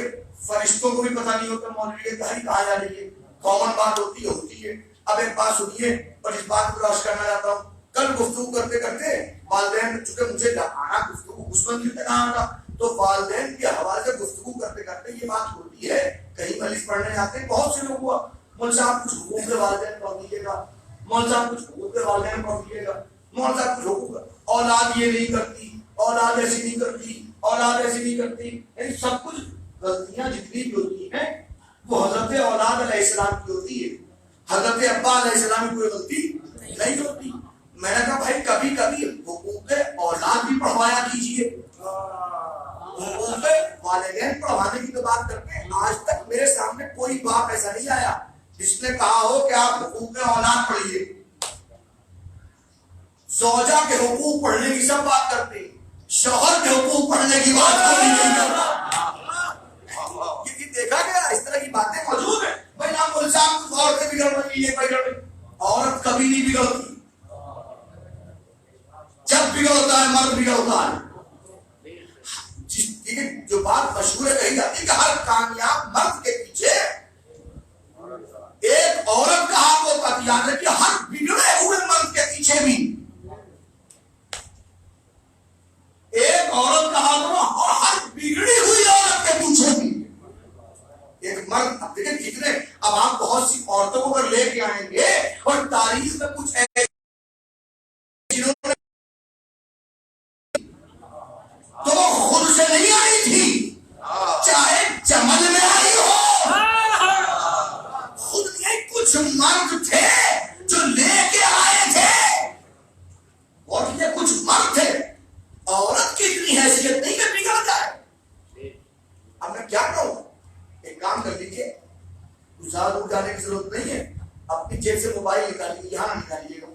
[SPEAKER 1] فرشتوں کو بھی پتہ نہیں ہوتا مولوی یہ کہا جا رہی ہے. کامن بات ہوتی ہے. اب ایک بات سنیے اور اس بات کو روش کرنا چاہتا ہوں. کل گفتگو کرتے کرتے والدین, چونکہ مجھے آنا گفتگو اس منزل تک آنا تھا, تو والدین کے حوالے سے گفتگو کرتے کرتے یہ بات ہوتی ہے. کہیں مجلس پڑھنے جاتے ہیں بہت سے لوگ ہوا, مول صاحب کچھ حقوق کے والدین پڑھ دیجیے گا, مول صاحب کچھ حقوق کے والدین پڑھ دیجیے گا, مول صاحب کچھ حقوق, اولاد یہ نہیں کرتی, اولاد ایسی نہیں کرتی, اولاد ایسی نہیں کرتی. یعنی سب کچھ غلطیاں جتنی بھی ہوتی ہیں وہ حضرت اولاد علیہ السلام کی ہوتی ہے. حضرت ابا علیہ السلام کی کوئی غلطی نہیں ہوتی. میں نے کہا بھائی کبھی کبھی حقوق اولاد بھی پڑھوایا کیجیے. حقوق والدین پڑھوانے کی تو بات کرتے ہیں. آج تک میرے سامنے کوئی باپ ایسا نہیں آیا جس نے کہا ہو کہ آپ حقوق اولاد پڑھیے. زوجہ کے حقوق پڑھنے کی سب بات کرتے ہیں, شوہر کے حقوق پڑھنے کی بات کوئی نہیں کرتا. آتی کہ ہر کامیاب مرد کے پیچھے ایک عورت کا ہاتھ ہوتا ہے. یاد رکھیے ہر بگڑے ہوئے مرد کے پیچھے بھی ایک عورت کا ہاتھ ہوگا اور ہر بگڑی ہوئی عورت کے پیچھے بھی ایک مرد. اب دیکھیں کتنے, اب آپ بہت سی عورتوں کو اگر لے کے آئیں گے اور تاریخ میں کچھ ایسے جنہوں نے تو وہ خود سے نہیں آئی تھی, چاہے جمل میں آئی ہو, خود نہیں, کچھ مرد تھے جو لے کے آئے تھے, اور یہ کچھ مرد تھے. عورت کی اتنی حیثیت نہیں کہ بگڑ جائے. اب میں کیا کہوں, ایک کام کر لیجیے, زیادہ دور جانے کی ضرورت نہیں ہے, اپنی جیب سے موبائل نکالیے, یہاں نکالیے گا.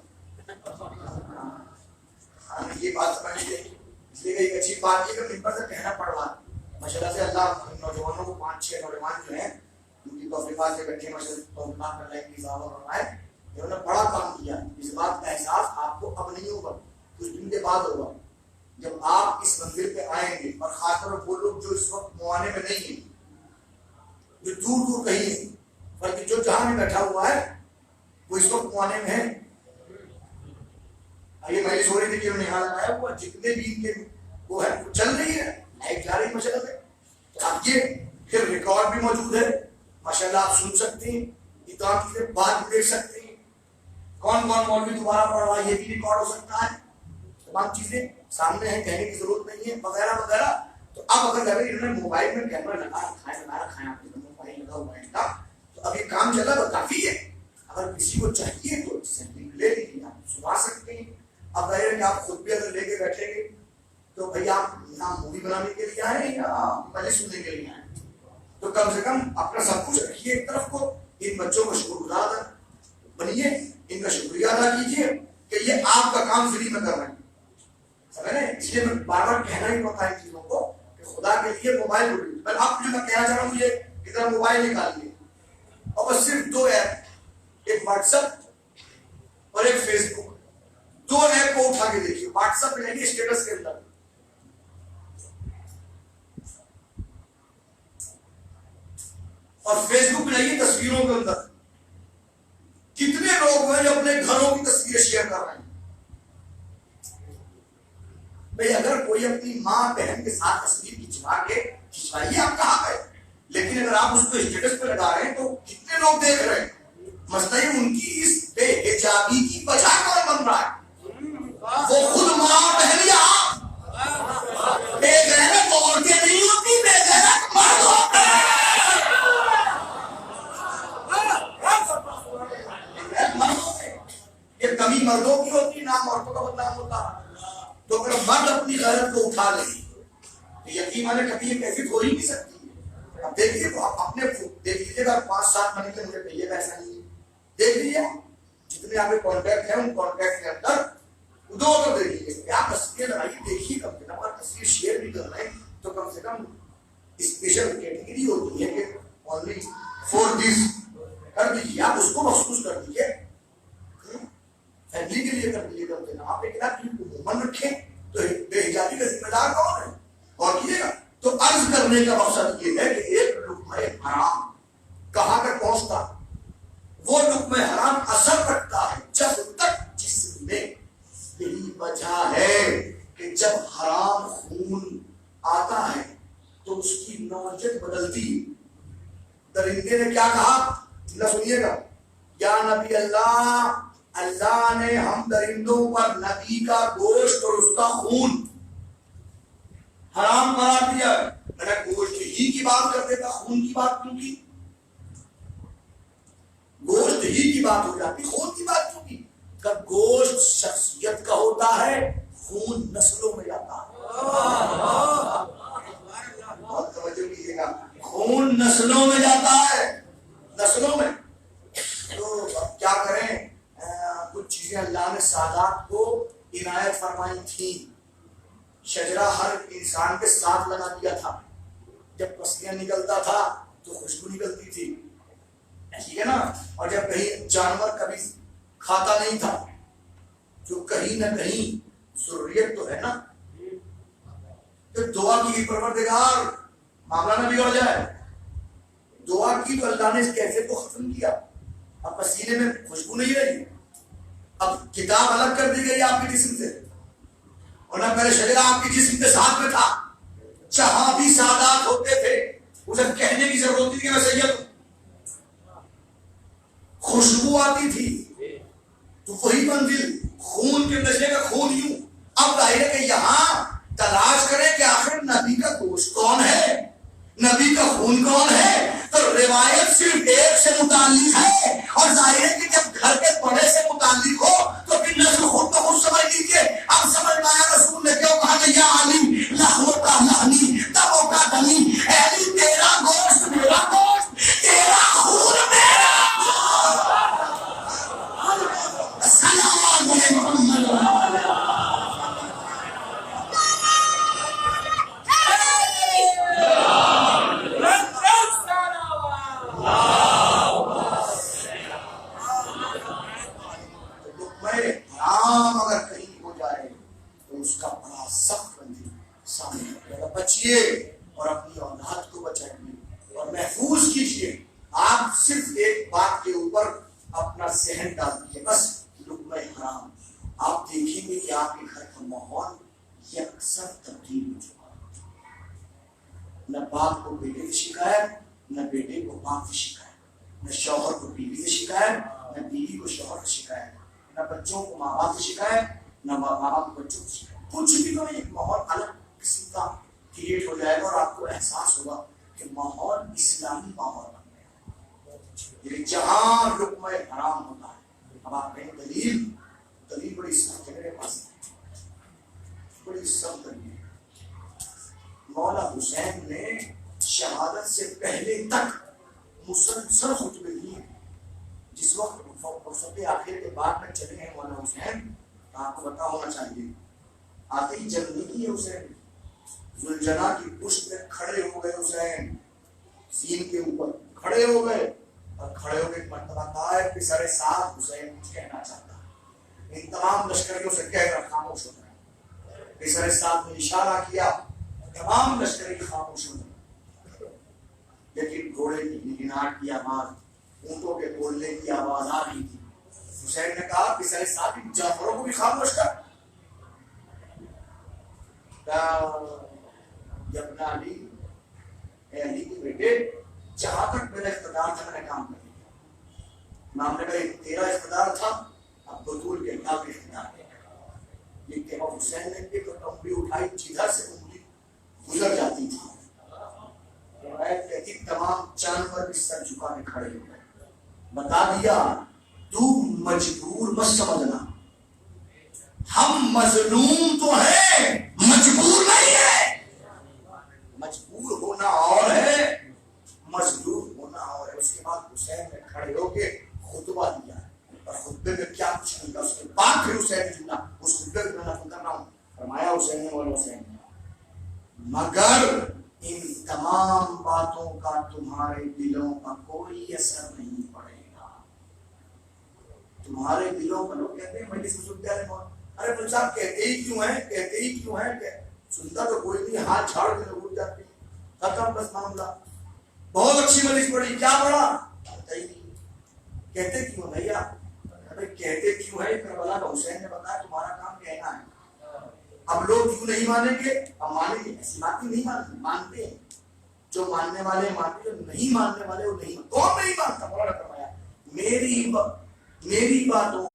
[SPEAKER 1] یہ بات سمجھ لیجیے, اس لیے ایک اچھی بات یہ کہ ممبر سے کہنا پڑ رہا ہے. ماشاءاللہ سے اللہ نوجوانوں کو 5-6 نوجوان جو ہیں ان کی توفیقات سے بیٹھے ماشاءاللہ توفیقات کرنے کی اضافہ فرمائے, انہوں نے بڑا کام کیا. اس بات کا احساس آپ کو اب نہیں ہوگا, کچھ دن کے بعد ہوگا جب آپ اس منزل پہ آئیں گے. اور خاص طور پر وہ لوگ جو اس وقت موانے میں نہیں ہیں, جو دور دور کہیں ہیں, بلکہ جو جہاں میں بیٹھا ہوا ہے وہ اس وقت موانے میں ہے. یہ مجلس ہو رہی تھی کہ انہوں نے یہاں لگایا ہوا, جتنے بھی ان کے وہ ہے وہ چل رہی ہے, لائٹ جا رہی ماشاءاللہ سے. اب یہ پھر ریکارڈ بھی موجود ہے ماشاءاللہ, آپ سن سکتے ہیں, اتنا چیزیں بعد میں دیکھ سکتے ہیں, کون کون مولوی دوبارہ پڑھ رہا ہے یہ بھی ریکارڈ ہو سکتا ہے. تمام چیزیں سامنے ہیں, کہنے کی ضرورت نہیں ہے وغیرہ وغیرہ. تو اب اگر لگے انہوں نے موبائل میں کیمرہ لگا رکھا ہے, آپ نے موبائل لگا ہوا ہے, تو اب یہ کام چلا تو کافی ہے. اگر کسی کو چاہیے تو سیمپلنگ لے لیجیے, آپ سنا سکتے ہیں. اب ظاہر ہے کہ آپ خود بھی اگر لے کے بیٹھیں گے تو بھائی آپ یہاں مووی بنانے کے لیے آئے یا مجلس سننے کے لیے آئے, تو کم سے کم اپنا سب کچھ رکھیے ایک طرف کو. ان بچوں کو شکر گزار بنیے, ان کا شکریہ ادا کیجیے کہ یہ آپ کا کام فری میں کر رہے ہیں. سمجھ رہے ہیں, اس لیے میں بار بار کہنا ہی پڑتا ہے ان چیزوں کو کہ خدا کے لیے موبائل کو بھی. اب جو میں کہنا چاہ رہا ہوں یہ ادھر موبائل نکالیے اور بس صرف 2 ایپ, ایک واٹس ایپ اور ایک فیس بک, 2 ایپ کو اٹھا کے دیکھیے. واٹس ایپ لیں گے اسٹیٹس کے اندر, اور فیس بک لائیے تصویروں کے اندر. کتنے لوگ ہیں جو اپنے گھروں کی تصویریں شیئر کر رہے ہیں. بھئی اگر کوئی اپنی ماں بہن کے ساتھ تصویر کھنچوائیے, آپ کہاں گئے, لیکن اگر آپ اس کو اسٹیٹس پہ لگا رہے ہیں تو کتنے لوگ دیکھ رہے ہیں. مسئلہ ان کی اس بے حجابی کی وجہ کون بن رہا ہے, وہ خود ماں بہن یا آپ. بے غیرت عورتیں نہیں ہوتی, بے غیرت مرد ہوتے ہیں. یہ کمی مردوں کی ہوتی, نام عورتوں کا بدنام ہوتا. تو اگر مرد اپنی غیرت کو اٹھا لے تو یقین مانے کبھی یہ کیفیت ہو ہی نہیں سکتی. اب دیکھیے تو آپ اپنے دیکھ لیجیے گا, 5-7 مہینے مجھے کہیے گا ایسا نہیں ہے, دیکھ لیجیے جتنے آپ کے کانٹیکٹ ہیں ان کانٹیکٹ کے اندر ادھر دیکھ لیجیے, آپ تصویر لگائیے, دیکھیے کم سے کم. اگر تصویر شیئر بھی کر رہے ہیں تو کم سے کم اسپیشل کیٹیگری ہوتی ہے کہ اونلی فور دیز کر دیجیے, آپ اس کو مخصوص کر دیجیے, فیملی کے لیے کر دیجیے کم سے کم. آپ لیکن آپ عموماً رکھیں تو بے حجابی کا ذمہ دار کون ہے, اور کیجیے گا. تو عرض کرنے کا مقصد یہ ہے کہ ایک لقمہ حرام کہاں تک پہنچتا, وہ لقمہ حرام اثر رکھتا ہے جب تک جسم میں. یہی وجہ ہے کہ جب حرام خون آتا ہے تو اس کی نوعیت بدلتی. درندے نے کیا کہا, نہ سنیے گا, یا نبی اللہ, اللہ نے ہم درندوں پر نبی کا گوشت اور اس کا خون حرام قرار دیا. میں گوشت ہی کی بات کر دیتا, خون کی بات کیوں کی؟ گوشت ہی کی بات ہو جاتی, خون کی بات کیوں کی؟ کہ گوشت شخصیت کا ہوتا ہے, خون نسلوں میں جاتا ہے. بہت توجہ کیجیے گا, خون نسلوں میں جاتا ہے, نسلوں میں. تو کیا کریں, کچھ چیزیں اللہ نے سادات کو عنایت فرمائی تھی. شجرہ ہر انسان کے ساتھ لگا دیا تھا, جب پسیاں نکلتا تھا تو خوشبو نکلتی تھی, ٹھیک ہے نا. اور جب کہیں جانور کبھی کھاتا نہیں تھا, جو کہیں نہ کہیں ضروریت تو ہے نا. تو دعا کی پروردگار معاملہ نہ بگڑ جائے. دعا کی تو اللہ نے اس کیفیت کو ختم کیا. اب پسینے میں خوشبو نہیں رہی. اب کتاب الگ کر دی گئی آپ کے جسم سے، اور نہ پہلے شریعہ آپ کے جسم کے ساتھ میں تھا. جہاں بھی سادات ہوتے تھے اسے کہنے کی ضرورت تھی کہ میں سید ہوں. خوشبو آتی تھی تو وہی منزل خون کے نشے کا خون یوں. اب ظاہر ہے کہ یہاں تلاش کریں کہ آخر نبی کا گوشت کون ہے، نبی کا خون کون ہے. تو روایت صرف ایک سے متعلق ہے، اور ظاہر ہے کہ جب گھر کے بڑے سے متعلق ہو تو پھر نسل خود تو خود سمجھ لیجیے. اب سمجھ میں آیا رسول نے کیوں کہا کہ یا علی لحم کا لحمی تبو کا دمی. اے علی تیرا گوشت میرا گوشت، تیرا خون میرا خون. سلام علیکم محمد. اگر کہیں ہو جائے تو اس کا بڑا سخت بندی سامنے بچیے اور اپنی اولاد کو بچائیے اور محفوظ کیجیے. آپ صرف ایک بات کے اوپر اپنا ذہن ڈال دیے، بس لقمہ حرام. آپ دیکھیں گے کہ آپ کے گھر کا ماحول یکسر تبدیل ہو چکا ہے. نہ باپ کو بیٹے کی شکایت، نہ بیٹے کو باپ کی شکایت، نہ شوہر کو بیوی کی شکایت، نہ بیوی کو شوہر کی شکایت، نہ بچوں کو ماں باپ کی شکایت، نہ ماں باپ کو بچوں کی شکایت. کچھ بھی تو ایک ماحول الگ قسم کا کریٹ ہو جائے گا اور آپ کو احساس ہوگا کہ ماحول اسلامی ماحول بن گیا. یعنی جہاں لقمہ حرام ہوتا ہے. اب آپ کہیں دلیل بڑی سخت ہے میرے پاس، بڑی سخت دلیل. مولا حسین نے شہادت سے پہلے تک مسلسل خطبے دیے. جس وقت فرصت آخر کے بعد میں چلے ہیں مولانا حسین، آپ کو پتا ہونا چاہیے آتے ہی جنگ نہیں کی ہے حسین. زلجنا کی پشت میں کھڑے ہو گئے حسین، سین کے اوپر کھڑے ہو گئے اور کھڑے ہو کے ایک مرتبہ کہا ہے کہ سر ساتھ حسین کچھ کہنا چاہتا ہے. ان تمام لشکریوں سے کہہ کر خاموش ہو گئے. کہ سر ساتھ نے اشارہ کیا، تمام لشکری خاموش ہو گئے. لیکن گھوڑے کی گنگناہٹ کی آواز، اونٹوں کے بولنے کی آواز آ رہی تھی. حسین نے کہا کہ سارے ساتھی جعفروں کو بھی خاموش کر. ابن علی، اے علی کے بیٹے، جہاں تک میرا اقتدار تھا میں نے کام کر لیا. نام نے کہا تیرا اقتدار تھا، اب بطول کے اللہ کے اقتدار ہے. لیکن اب حسین نے ایک انگلی اٹھائی، جدھر سے انگلی گزر جاتی تھی کہتی تمام جانور بھی سر جھکا کے کھڑے ہو گئے. بتا دیا تو مجبور مت سمجھنا، ہم مظلوم تو ہیں مجبور نہیں ہے. مجبور ہونا اور ہے، مظلوم ہونا اور ہے. اس کے بعد حسین نے کھڑے ہو کے خطبہ دیا اور خطبے میں کیا کچھ نہیں کہا. اس کے بعد پھر حسین نے جملہ اس خطبے میں نقل کر رہا ہوں، فرمایا حسین نے مولا حسین نے مگر ان تمام باتوں کا تمہارے دلوں کا کوئی اثر نہیں پڑے گا. تمہارے دلوں پر لوگ کہتے ہیں مجلس میں سنتے ہیں، ارے مجھے صاحب کہتے ہی کیوں ہیں کہ سنتا تو کوئی نہیں، ہاتھ چھاڑ کے لوگ اٹھ جاتے ہیں. ختم بس معاملہ. بہت اچھی مجلس پڑھی، کیا پڑھا پتہ ہی نہیں. کہتے کیوں بھیا؟ ارے کہتے کیوں ہے؟ کربلا کا حسین نے بتایا تمہارا کام کہنا ہے. اب لوگ کیوں نہیں مانیں گے؟ اب مانیں گے، ایسی بات نہیں مانتے ہیں. جو ماننے والے مانتے، جو نہیں ماننے والے وہ نہیں. کون نہیں مانتا؟ مولانا فرمایا میری باتوں،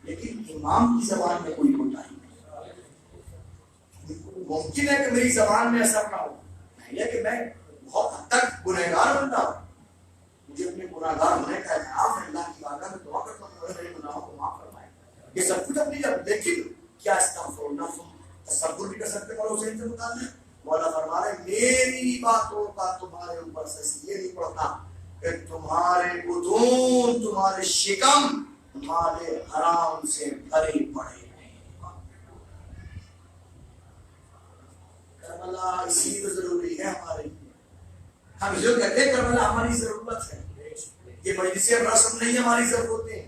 [SPEAKER 1] لیکن امام کی زبان میں کوئی کوتاہی نہیں. ممکن ہے کہ میری زبان میں اثر نہ ہو، ہے کہ میں بہت حد تک گنہگار بنتا ہوں. مجھے اپنے گناہگار ہونے کا احساس ہے. اللہ کی بارگاہ میں دعا کرتا ہوں میرے گناہوں کو معاف فرمائے. یہ سب کچھ اپنی جب، لیکن کیا استغفر اللہ تصور بھی کر سکتے ہیں حسین سے متعلق. مولا فرما رہے میری باتوں کا تمہارے اوپر سے یہ نہیں پڑتا کہ تمہارے بطون، تمہارے شکم مال حرام سے بھرے پڑے ہیں. کربلا اسی لیے ضروری ہے ہمارے لیے. ہم جو کہتے ہیں کربلا ہماری ضرورت ہے، یہ مجلس رسم نہیں ہماری ضرورت ہے.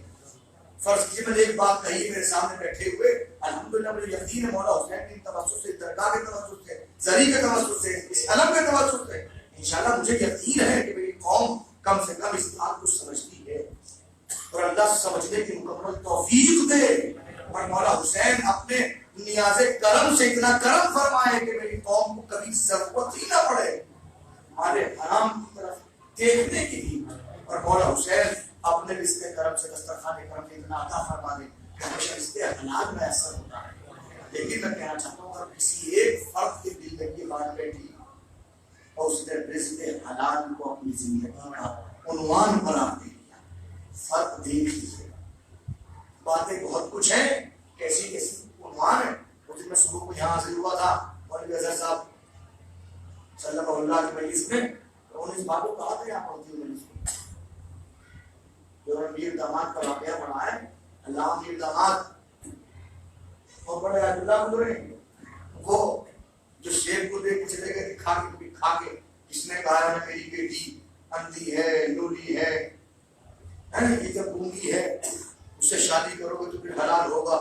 [SPEAKER 1] فرض کیجیے میں نے ایک بات کہی، میرے سامنے بیٹھے ہوئے الحمدللہ مجھے یقین ہے مولا حسین کی توسط سے، درگاہ کے توسط سے، زری کے توسط سے، اس علم کے توسط سے انشاءاللہ مجھے یقین ہے کہ میری قوم کم سے کم اس بات کو سمجھتی ہے، اور اللہ سمجھنے کی مکمل توفیق دے، اور مولا حسین اپنے نیاز کرم سے اتنا کرم فرمائے کہ میری قوم کو کبھی ضرورت ہی نہ پڑے ہمارے حرام کی طرف دیکھنے کی بھی، اور مولا حسین اپنے رشتے کرم سے دسترخوان کرم سے اتنا عطا فرما دے کہ ہمیشہ رشتے حلال میں اثر ہوتا ہے۔ لیکن میں کہنا چاہتا ہوں اگر کسی ایک فرد کے دل میں یہ بات بیٹھی اور اس نے رزق حلال کو اپنی زندگی کا عنوان قرار دے دیا، فرق دیکھ لیجیے، باتیں بہت کچھ ہیں، کیسی کیسی عنوان ہے۔ اس دن میں صبح کو یہاں حاضر ہوا تھا مولوی اظہر صاحب صلی اللہ کی مجلس میں، انہوں نے اس بات کو کہا تھا یہاں پڑھتی ہوئی مجلس میں، جو میر داماد کا واقعہ پڑھا ہے، علامہ میر داماد وہ بڑے اللہ گزرے، وہ جو شیر کو دیکھ کے چلے گئے کھا کے کبھی کھا کے، جس نے کہا ہے میری بیٹی اندھی ہے، لولی ہے، یہ جب گونگی ہے اس سے شادی کرو گے تو پھر حلال ہوگا،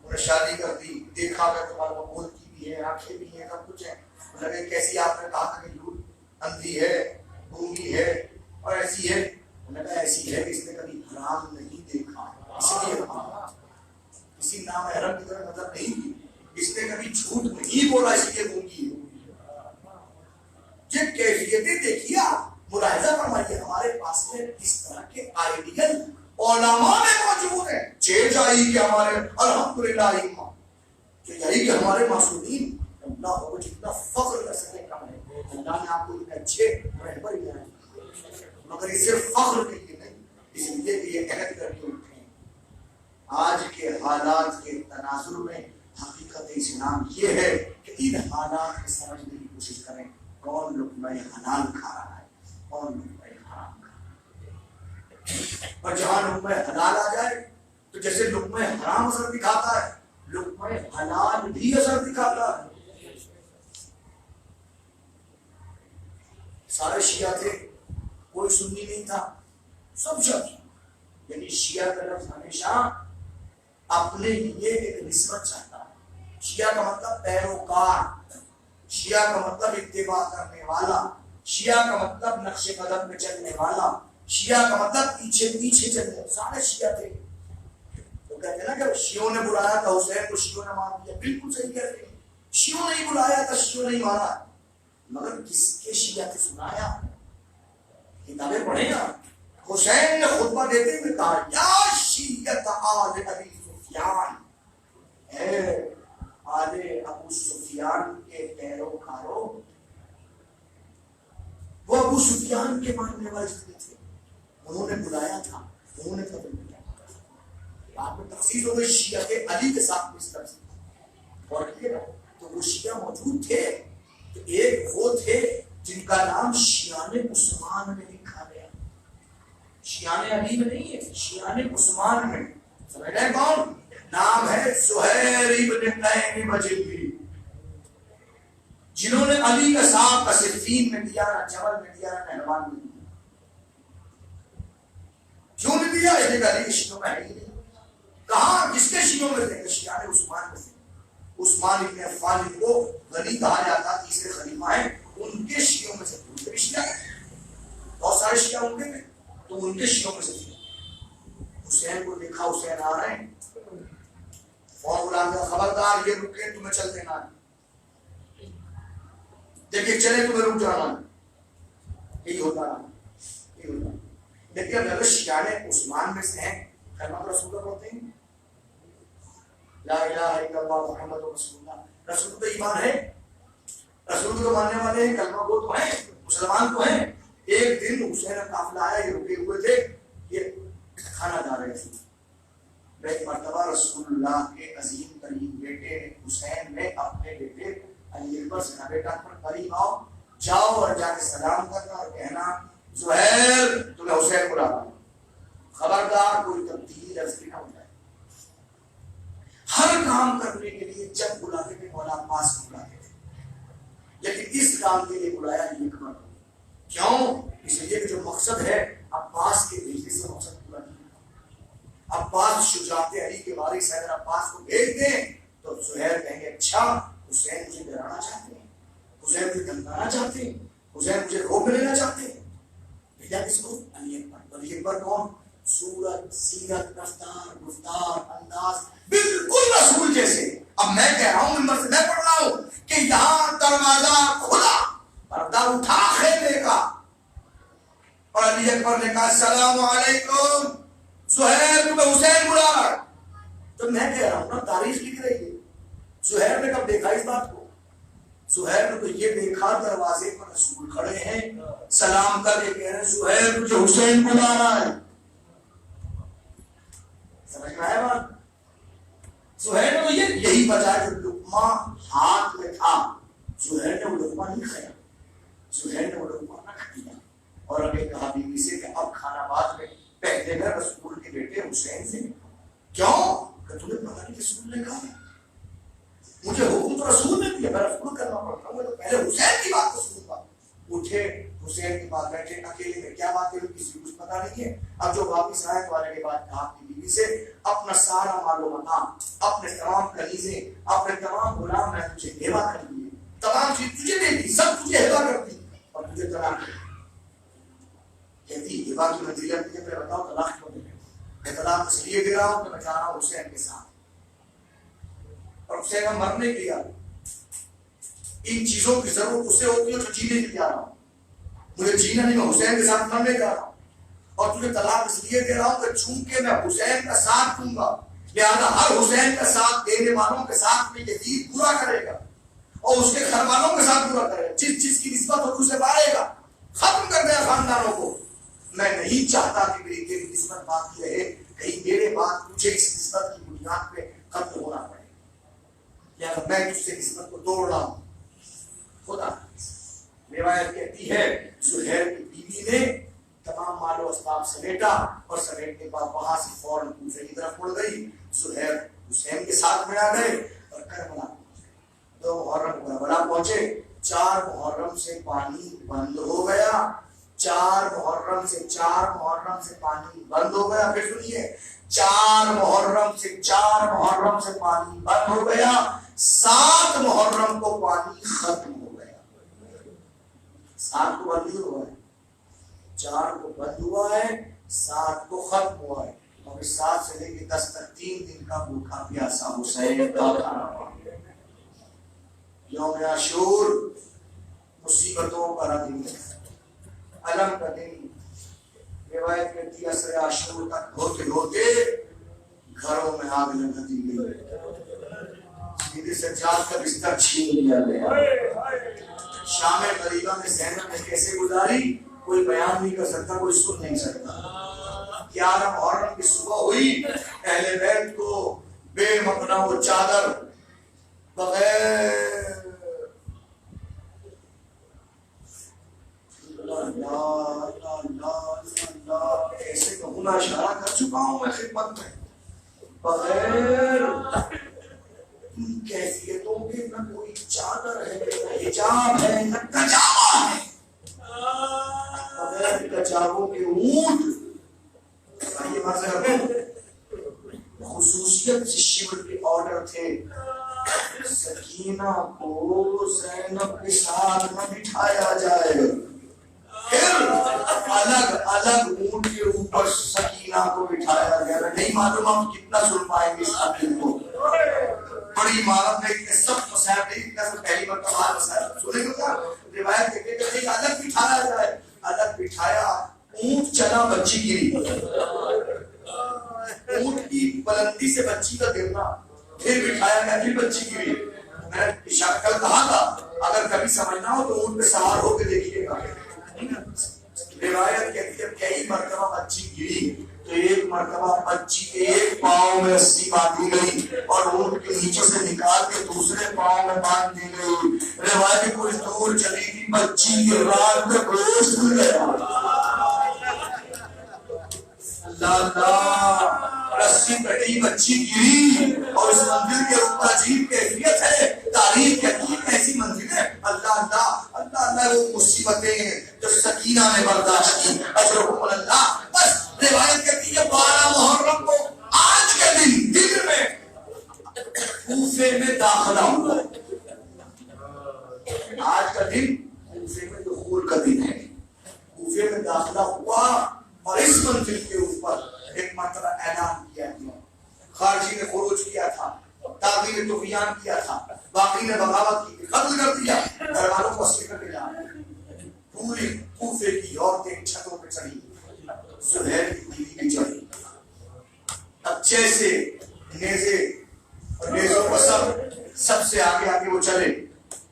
[SPEAKER 1] انہیں شادی کر دی، دیکھا گیا تمہارا وہ بولتی بھی ہے، آنکھیں بھی ہیں، سب کچھ ہے، لگے کیسی آپ نے کہا تھا کہ لول اندھی ہے، گونگی ہے اور ایسی ہے، انہوں نے کہا ایسی ہے کہ اس نے کبھی حرام نہیں دیکھا، اس لیے کسی نامحرم کی طرح نظر نہیں کی، اس نے کبھی جھوٹ نہیں بولا، اس لیے گونگی ہے۔ یہ کیفیتیں دیکھیے، آپ ملاحظہ فرمائیے ہمارے پاس میں کس طرح کے آئیڈیل علماء میں موجود ہیں، چاہیے کہ ہمارے الحمدللہ کہ یہی کہ ہمارے معصومین اللہ ہو جتنا فخر کر سکے کم ہے، اللہ نے آپ کو اتنے اچھے رہبر بنائے، مگر یہ صرف فخر کے لیے نہیں، اس لیے کہ یہ عہد کر کے اٹھے ہیں۔ آج کے حالات کے تناظر میں حقیقت اسلام یہ ہے کہ ان حالات کو سمجھنے کی کوشش کریں، کون لقمہ حلال کھا رہا ہے، کون لقمہ حرام کھا رہا ہے، اور جہاں لقمہ حلال آ جائے تو جیسے لقمہ حرام اثر دکھاتا ہے، لقمہ حلال بھی اثر دکھاتا ہے۔ سارے شیعہ تھے، کوئی سنی نہیں تھا، سب شیعہ، یعنی شیعہ کا لفظ ہمیشہ اپنے لیے ایک نسبت چاہتا ہے۔ شیعہ کا مطلب پیروکار، شیعہ کا مطلب اتباع کرنے والا، شیعہ کا مطلب نقش قدم میں چلنے والا، شیعہ کا مطلب پیچھے پیچھے چلنے، سارے شیعہ تھے۔ تو کہتے ہیں نا کہ شیعوں نے بلایا تھا حسین کو، شیعوں نے مان لیا، بالکل صحیح کہتے ہیں، شیعوں نے ہی بلایا تھا، شیعوں نے ہی مانا، مگر کس کے شیعہ سے سنایا؟ کتابیں پڑھیں گا، حسین نے خطبہ دیتے ہوئے کہا یا شیعت آل ابی سفیان، اے آل ابو سفیان کے پیروکاروں، وہ ابو سفیان کے ماننے والے تھے، انہوں نے بلایا تھا، انہوں نے قبول کیا، آپ میں تخصیص ہو گئی شیعہ علی کے ساتھ اس طرح سے، اور تو وہ شیعہ موجود تھے، تو ایک وہ تھے جن کا نام شیعان عثمان میں لکھا گیا، شیعان علی میں نہیں ہے، شیعان عثمان میں، سمجھ رہے کون؟ نام ہے زہیر ابن قین بجلی، جنہوں نے علی کا ساتھ کا صفین میں دیا، نہ جبل میں دیا، نہ نہروان میں دیا۔ کیوں نہیں دیا؟ اس لیے علی کے شیعوں میں ہے ہی نہیں۔ کہاں؟ کس کے شیعوں میں تھے؟ شیعان عثمان میں تھے۔ عثمان ابن عفان کو غنی کہا جاتا، تیسرے خلیفہ ہیں، ان کے شیعوں میں سے ان کے بھی شیعہ بہت سارے شیعہ ان کے میں، تو ان کے شیعوں میں سے تھے۔ حسین کو دیکھا، حسین آ رہے ہیں، فون بلا دیا، خبردار یہ رکے، تمہیں چل دینا ہے، دیکھیے چلے تمہیں رک جانا ہے، یہی ہوتا رہا، یہی ہوتا۔ لیکن اگر شیعہ عثمان میں سے ہیں، کلمہ رسول اللہ پڑھتے ہیں، لا الہ الا اللہ محمد رسول اللہ، رسول تو ایمان ہے، رسول کو ماننے والے ہیں، کلمہ گو تو ہیں، مسلمان تو ہیں۔ ایک دن حسین کا قافلہ آیا، یہ رکے ہوئے تھے، یہ کھانا کھا رہے تھے، ایک مرتبہ رسول اللہ کے عظیم ترین بیٹے حسین نے اپنے بیٹے علی اکبر سے کہا بیٹا قریب آؤ، جاؤ اور جا کے سلام کرنا اور کہنا زہیر تمہیں حسین بلا رہا ہے، خبردار کوئی تبدیلی لفظ نہ ہو جائے۔ ہر کام کرنے کے لیے جب بلاتے تھے مولا عباس کو بلاتے تھے، لیکن اس کام کے لیے بلایا علی اکبر کو، کیوں؟ اس لیے کہ جو مقصد ہے عباس کے بھیجنے سے مقصد پورا نہیں، عباس شجاعت علی کے وارث حیدر عباس کو بھیج دیں تو زہیر کہیں گے اچھا حسین مجھے ڈرانا چاہتے ہیں، حسین مجھے دھمکانا چاہتے ہیں، حسین مجھے روک لینا چاہتے ہیں. بھیجا کس کو؟ علی اکبر. علی اکبر کون؟ صورت، سیرت، رفتار، گفتار، انداز بالکل رسول جیسے. اب میں کہہ رہا ہوں ممبر سے میں پڑھ رہا ہوں کہ یہاں دروازہ کھلا، پردہ اٹھا خیمے کا، اور علی اکبر نے کہا السلام علیکم زہیر تمہیں حسین بلا رہا ہے. تو میں کہہ رہا ہوں نا تاریخ لکھ رہی ہے. زہیر نے کب دیکھا اس بات کو؟ زہیر نے تو یہ دیکھا دروازے پر رسول کھڑے ہیں، سلام کر کے کہہ رہے ہیں زہیر تجھے حسین بلا رہا ہے. سمجھ میں آیا بات؟ زہیر نے تو یہی بجائے جو لقمہ ہاتھ میں تھا، زہیر نے وہ لقمہ نہیں کھایا، زہیر نے وہ لقمہ نہ کھایا اور ابھی کہا بیوی سے کہ اب کھانا بعد میں پہلے میں رسول کے بیٹے حسین سے. کیوں؟ کہ تمہیں پتا نہیں رسول نے کہا مجھے حکم تو رسول نے دیا، میں رسول کرنا پڑتا ہوں، میں تو پہلے حسین کی بات کو سنوں گا. اٹھے حسین کے پاس بیٹھے اکیلے میں، کیا بات ہے کسی کو کچھ پتا نہیں ہے. اب جو واپس آئے تو آنے کے بعد کہا اپنی بیوی سے اپنا سارا مال و متاع، اپنے تمام کنیزیں، اپنے تمام غلام میں تجھے ہیوا کر دیے، تمام چیز تجھے دے دی، سب تجھے ہیوا کر دی اور تجھے طلاق دے. کہتی ہیوا کی منزلت مجھے پہلے بتاؤ طلاق کیوں دے؟ میں طلاق اس لیے دے رہا ہوں کہ میں چاہ رہا ہوں حسین کے ساتھ، اور حسین کا مرنے کے لیے ان چیزوں کی ضرورت اسے ہوتی ہے جو جینے کے لیے جا رہا ہوں. مجھے جینا نہیں، میں حسین کے ساتھ مرنے جا رہا ہوں، اور تجھے طلاق اس لیے دے رہا ہوں کہ چونکہ میں حسین کا ساتھ دوں گا لہذا ہر حسین کا ساتھ دینے والوں کے ساتھ میں یزید پورا کرے گا اور اس کے گھر والوں کے ساتھ پورا کرے گا. جس چیز کی نسبت ہو اسے مارے گا، ختم کر دیا خاندانوں کو. میں نہیں چاہتا کہ میری تیری نسبت باقی رہے، کہیں میرے بعد تجھے اس نسبت کی بنیاد پہ ختم ہونا پڑے یا میں تجھ سے نسبت کو توڑ رہا ہوں. خدا روایت کہتی ہے زہیر کی بیوی نے تمام مال و اسباب سمیٹا اور سمیٹنے کے بعد وہاں سے فوراً دوسرے کی طرف مڑ گئی. زہیر حسین کے ساتھ میں آ گئے اور کربلا پہنچ گئے. 2 محرم کربلا پہنچے. 4 محرم سے پانی بند ہو گیا، 4 محرم سے پانی بند ہو گیا. پھر سنیے 4 محرم سے پانی بند ہو گیا. 7 محرم کو پانی ختم ہو گیا. 7 کو بند ہوا ہے، 4 کو بند ہوا ہے، 7 کو ختم ہوا ہے. اور 7 سے لے کے 10 تک 3 دن کا بھوکا پیاسا حسین کا کھانا. یوم عاشور مصیبتوں کا دن ہے، علم کا دن. روایت کرتی ہے عصر عاشور تک ہوتے ہوتے گھروں میں آگ لگا دی گئی، سیدھے سجاد کا بستر چھین لیا گیا. شام غریبہ میں زینب نے کیسے گزاری کوئی بیان نہیں کر سکتا، کوئی سن نہیں سکتا. 11 محرم کی صبح ہوئی، اہل بیت کو بے مپنا وہ چادر بغیر ایسے کہوں نہ اشارہ کر چکا ہوں میں خدمت میں، بغیر کیفیتوں کے نہ کوئی چادر ہے، نہ حجاب ہے، نہ کجاوا ہے، بغیر کجاووں کے اونٹ. یہ مذہب خصوصیت سے شیور کے آرڈر تھے سکینہ کو زینب کے ساتھ نہ بٹھایا جائے، پھر الگ الگ اونٹ کے اوپر سکینہ کو بٹھایا گیا. نہیں معلوم ہم کتنا سن پائیں گے اس قاتل کو. بڑی عمارت میں اتنے سب مسائل نہیں، اتنا سے پہلی مرتبہ مسائل سنے گا کیا روایت کہتے ہیں کہ الگ بٹھایا جائے. الگ بٹھایا، اونٹ چلا بچی گری، اونٹ کی بلندی سے بچی کا گرنا، پھر بٹھایا گیا پھر بچی گری. میں نے اشارہ کل کہا تھا اگر کبھی سمجھنا ہو تو اونٹ پہ سوار ہو کے دیکھیے گا. روایت کہتی ہے کئی مرتبہ بچی گری تو ایک مرتبہ بچی کے ایک پاؤں میں رسی باندھی گئی اور اونٹ کے نیچے سے نکال کے دوسرے پاؤں میں باندھ دی گئی. روایت کچھ دور چلی تھی، بچی کے رات میں گوشت مل گیا. اللہ رسی کٹی، بچی گری، اور اس منزل کے اوپر عجیب کیفیت ہے. تاریخ کہتی ہے ایسی منزل ہے اللہ اللہ اللہ اللہ وہ مصیبتیں جو سکینہ نے برداشت کی. اجرکم اللہ. بس روایت کہتی ہے 12 محرم کو آج کا دن کوفے میں دخول کا دن ہے، کوفے میں داخلہ ہوا اور اس منزل کے اوپر ایک مرتبہ اعلان کیا گیا، خارجی نے خروج کیا تھا، تاغی نے طغیان کیا تھا، باقی نے بغاوت کی، قتل کر دیا، گھر والوں کو اسیر کر کے جا رہے، پوری کوفے کی عورتیں چھتوں پہ چڑھی، زہیر کی بیوی بھی چڑھی، اچھے سے نیزے اور نیزوں کو سب سے آگے آگے وہ چلے،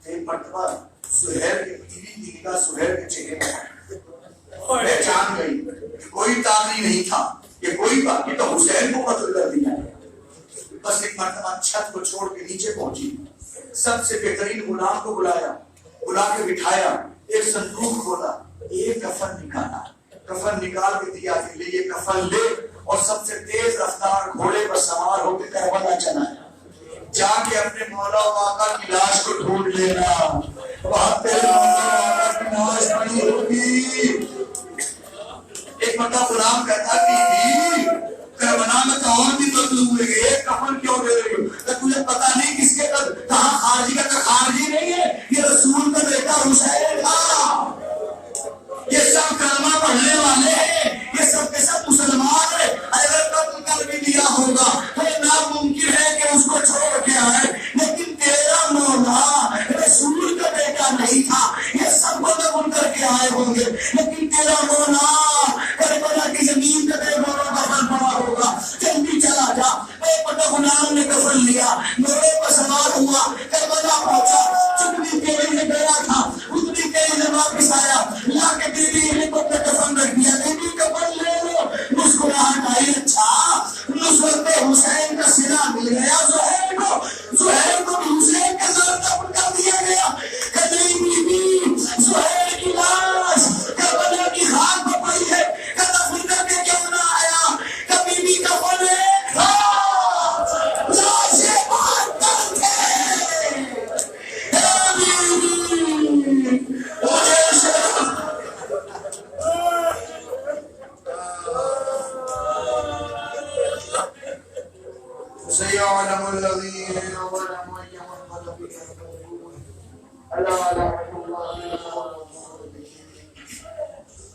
[SPEAKER 1] ایک مرتبہ زہیر کی بیوی کی نگاہ زہیر کے چہرے میں پہچان گئی، کوئی تاغی نہیں تھا، یہ کوئی بات، یہ تو حسین کو قتل کر دیا ہے۔ بس ایک مرتبہ چھت کو چھوڑ کے نیچے پہنچی، سب سے بہترین غلام کو بلایا، بلا کے بٹھایا، ایک صندوق کھولا، ایک کفن نکالا، کفن نکال کے دیا کہ لے یہ کفن لے، اور سب سے تیز رفتار گھوڑے پر سوار ہو کے کربلا چلا جا کے اپنے مولا و آقا کی لاش کو ڈھونڈ لینا، وہاں تیرے مولا و آقا کی لاش پڑی ہوگی۔ ایک مرتبہ غلام کہتا کہ کربلا میں تو اور بھی قتل ہوئے گے، ایک کفن کیوں دے رہی ہو؟ کہ تجھے پتا نہیں کس کے قتل، کہاں خارجی کا خارجی نہیں ہے، یہ رسول کا بیٹا حسین تھا، یہ سب کلمہ پڑھنے والے ہیں، یہ سب کے سب مسلمان ہیں، اگر قتل کر بھی دیا ہوگا تو یہ ناممکن ہے کہ اس کو چھوڑ کے آئے، لیکن تیرا مولا رسول کا بیٹا نہیں تھا، یہ سب کو قبول کر کے آئے ہوں گے، لیکن تیرا مولا کربلا کی زمین پہ بے مولا کفن پڑا ہوگا، جلدی چلا جا۔ ایک بڑا غلام نے کفن لیا، گھوڑے پر سوار ہوا، کربلا پہنچا، جتنی تیزی سے گیا تھا اتنی تیزی سے واپس آیا، لا کے بیوی نے کو اپنے کفن رکھ دیا، بیوی کفن لے لو، مسکراہٹ آئی، اچھا نصرت حسین کا صلہ مل گیا زہیر کو، زہیر کو بھی حسین کے ساتھ دفن کر دیا گیا۔ کدی بیوی زہیر کی لاش کربلا کی خاک پر پڑی ہے، دفن کر کے کیوں نہ آیا؟ کبھی بھی کفن ایک تھا، لاشیں بہتر تھے، سيعلم الذين ظلموا أيهم القلب ينقلبون ألا رحمة الله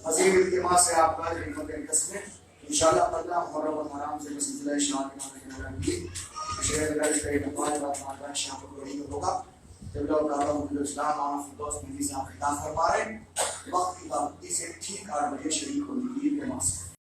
[SPEAKER 1] مزید التماس سے آپ کا خدمت قسمیں انشاءاللہ پڑھنا محرم الحرام سے سلسلہ شاہ کی شہر گاڑی کا ایک اقوال بات ماندان شاہ کو گوڑی ہوگا جب لوگ کہا مجھے اسلام آنا فردوس مجھے سے آپ خطاب فرما رہے ہیں، وقت کی پابندی سے ٹھیک 8 بجے شریک ہوگی عید کے ماسک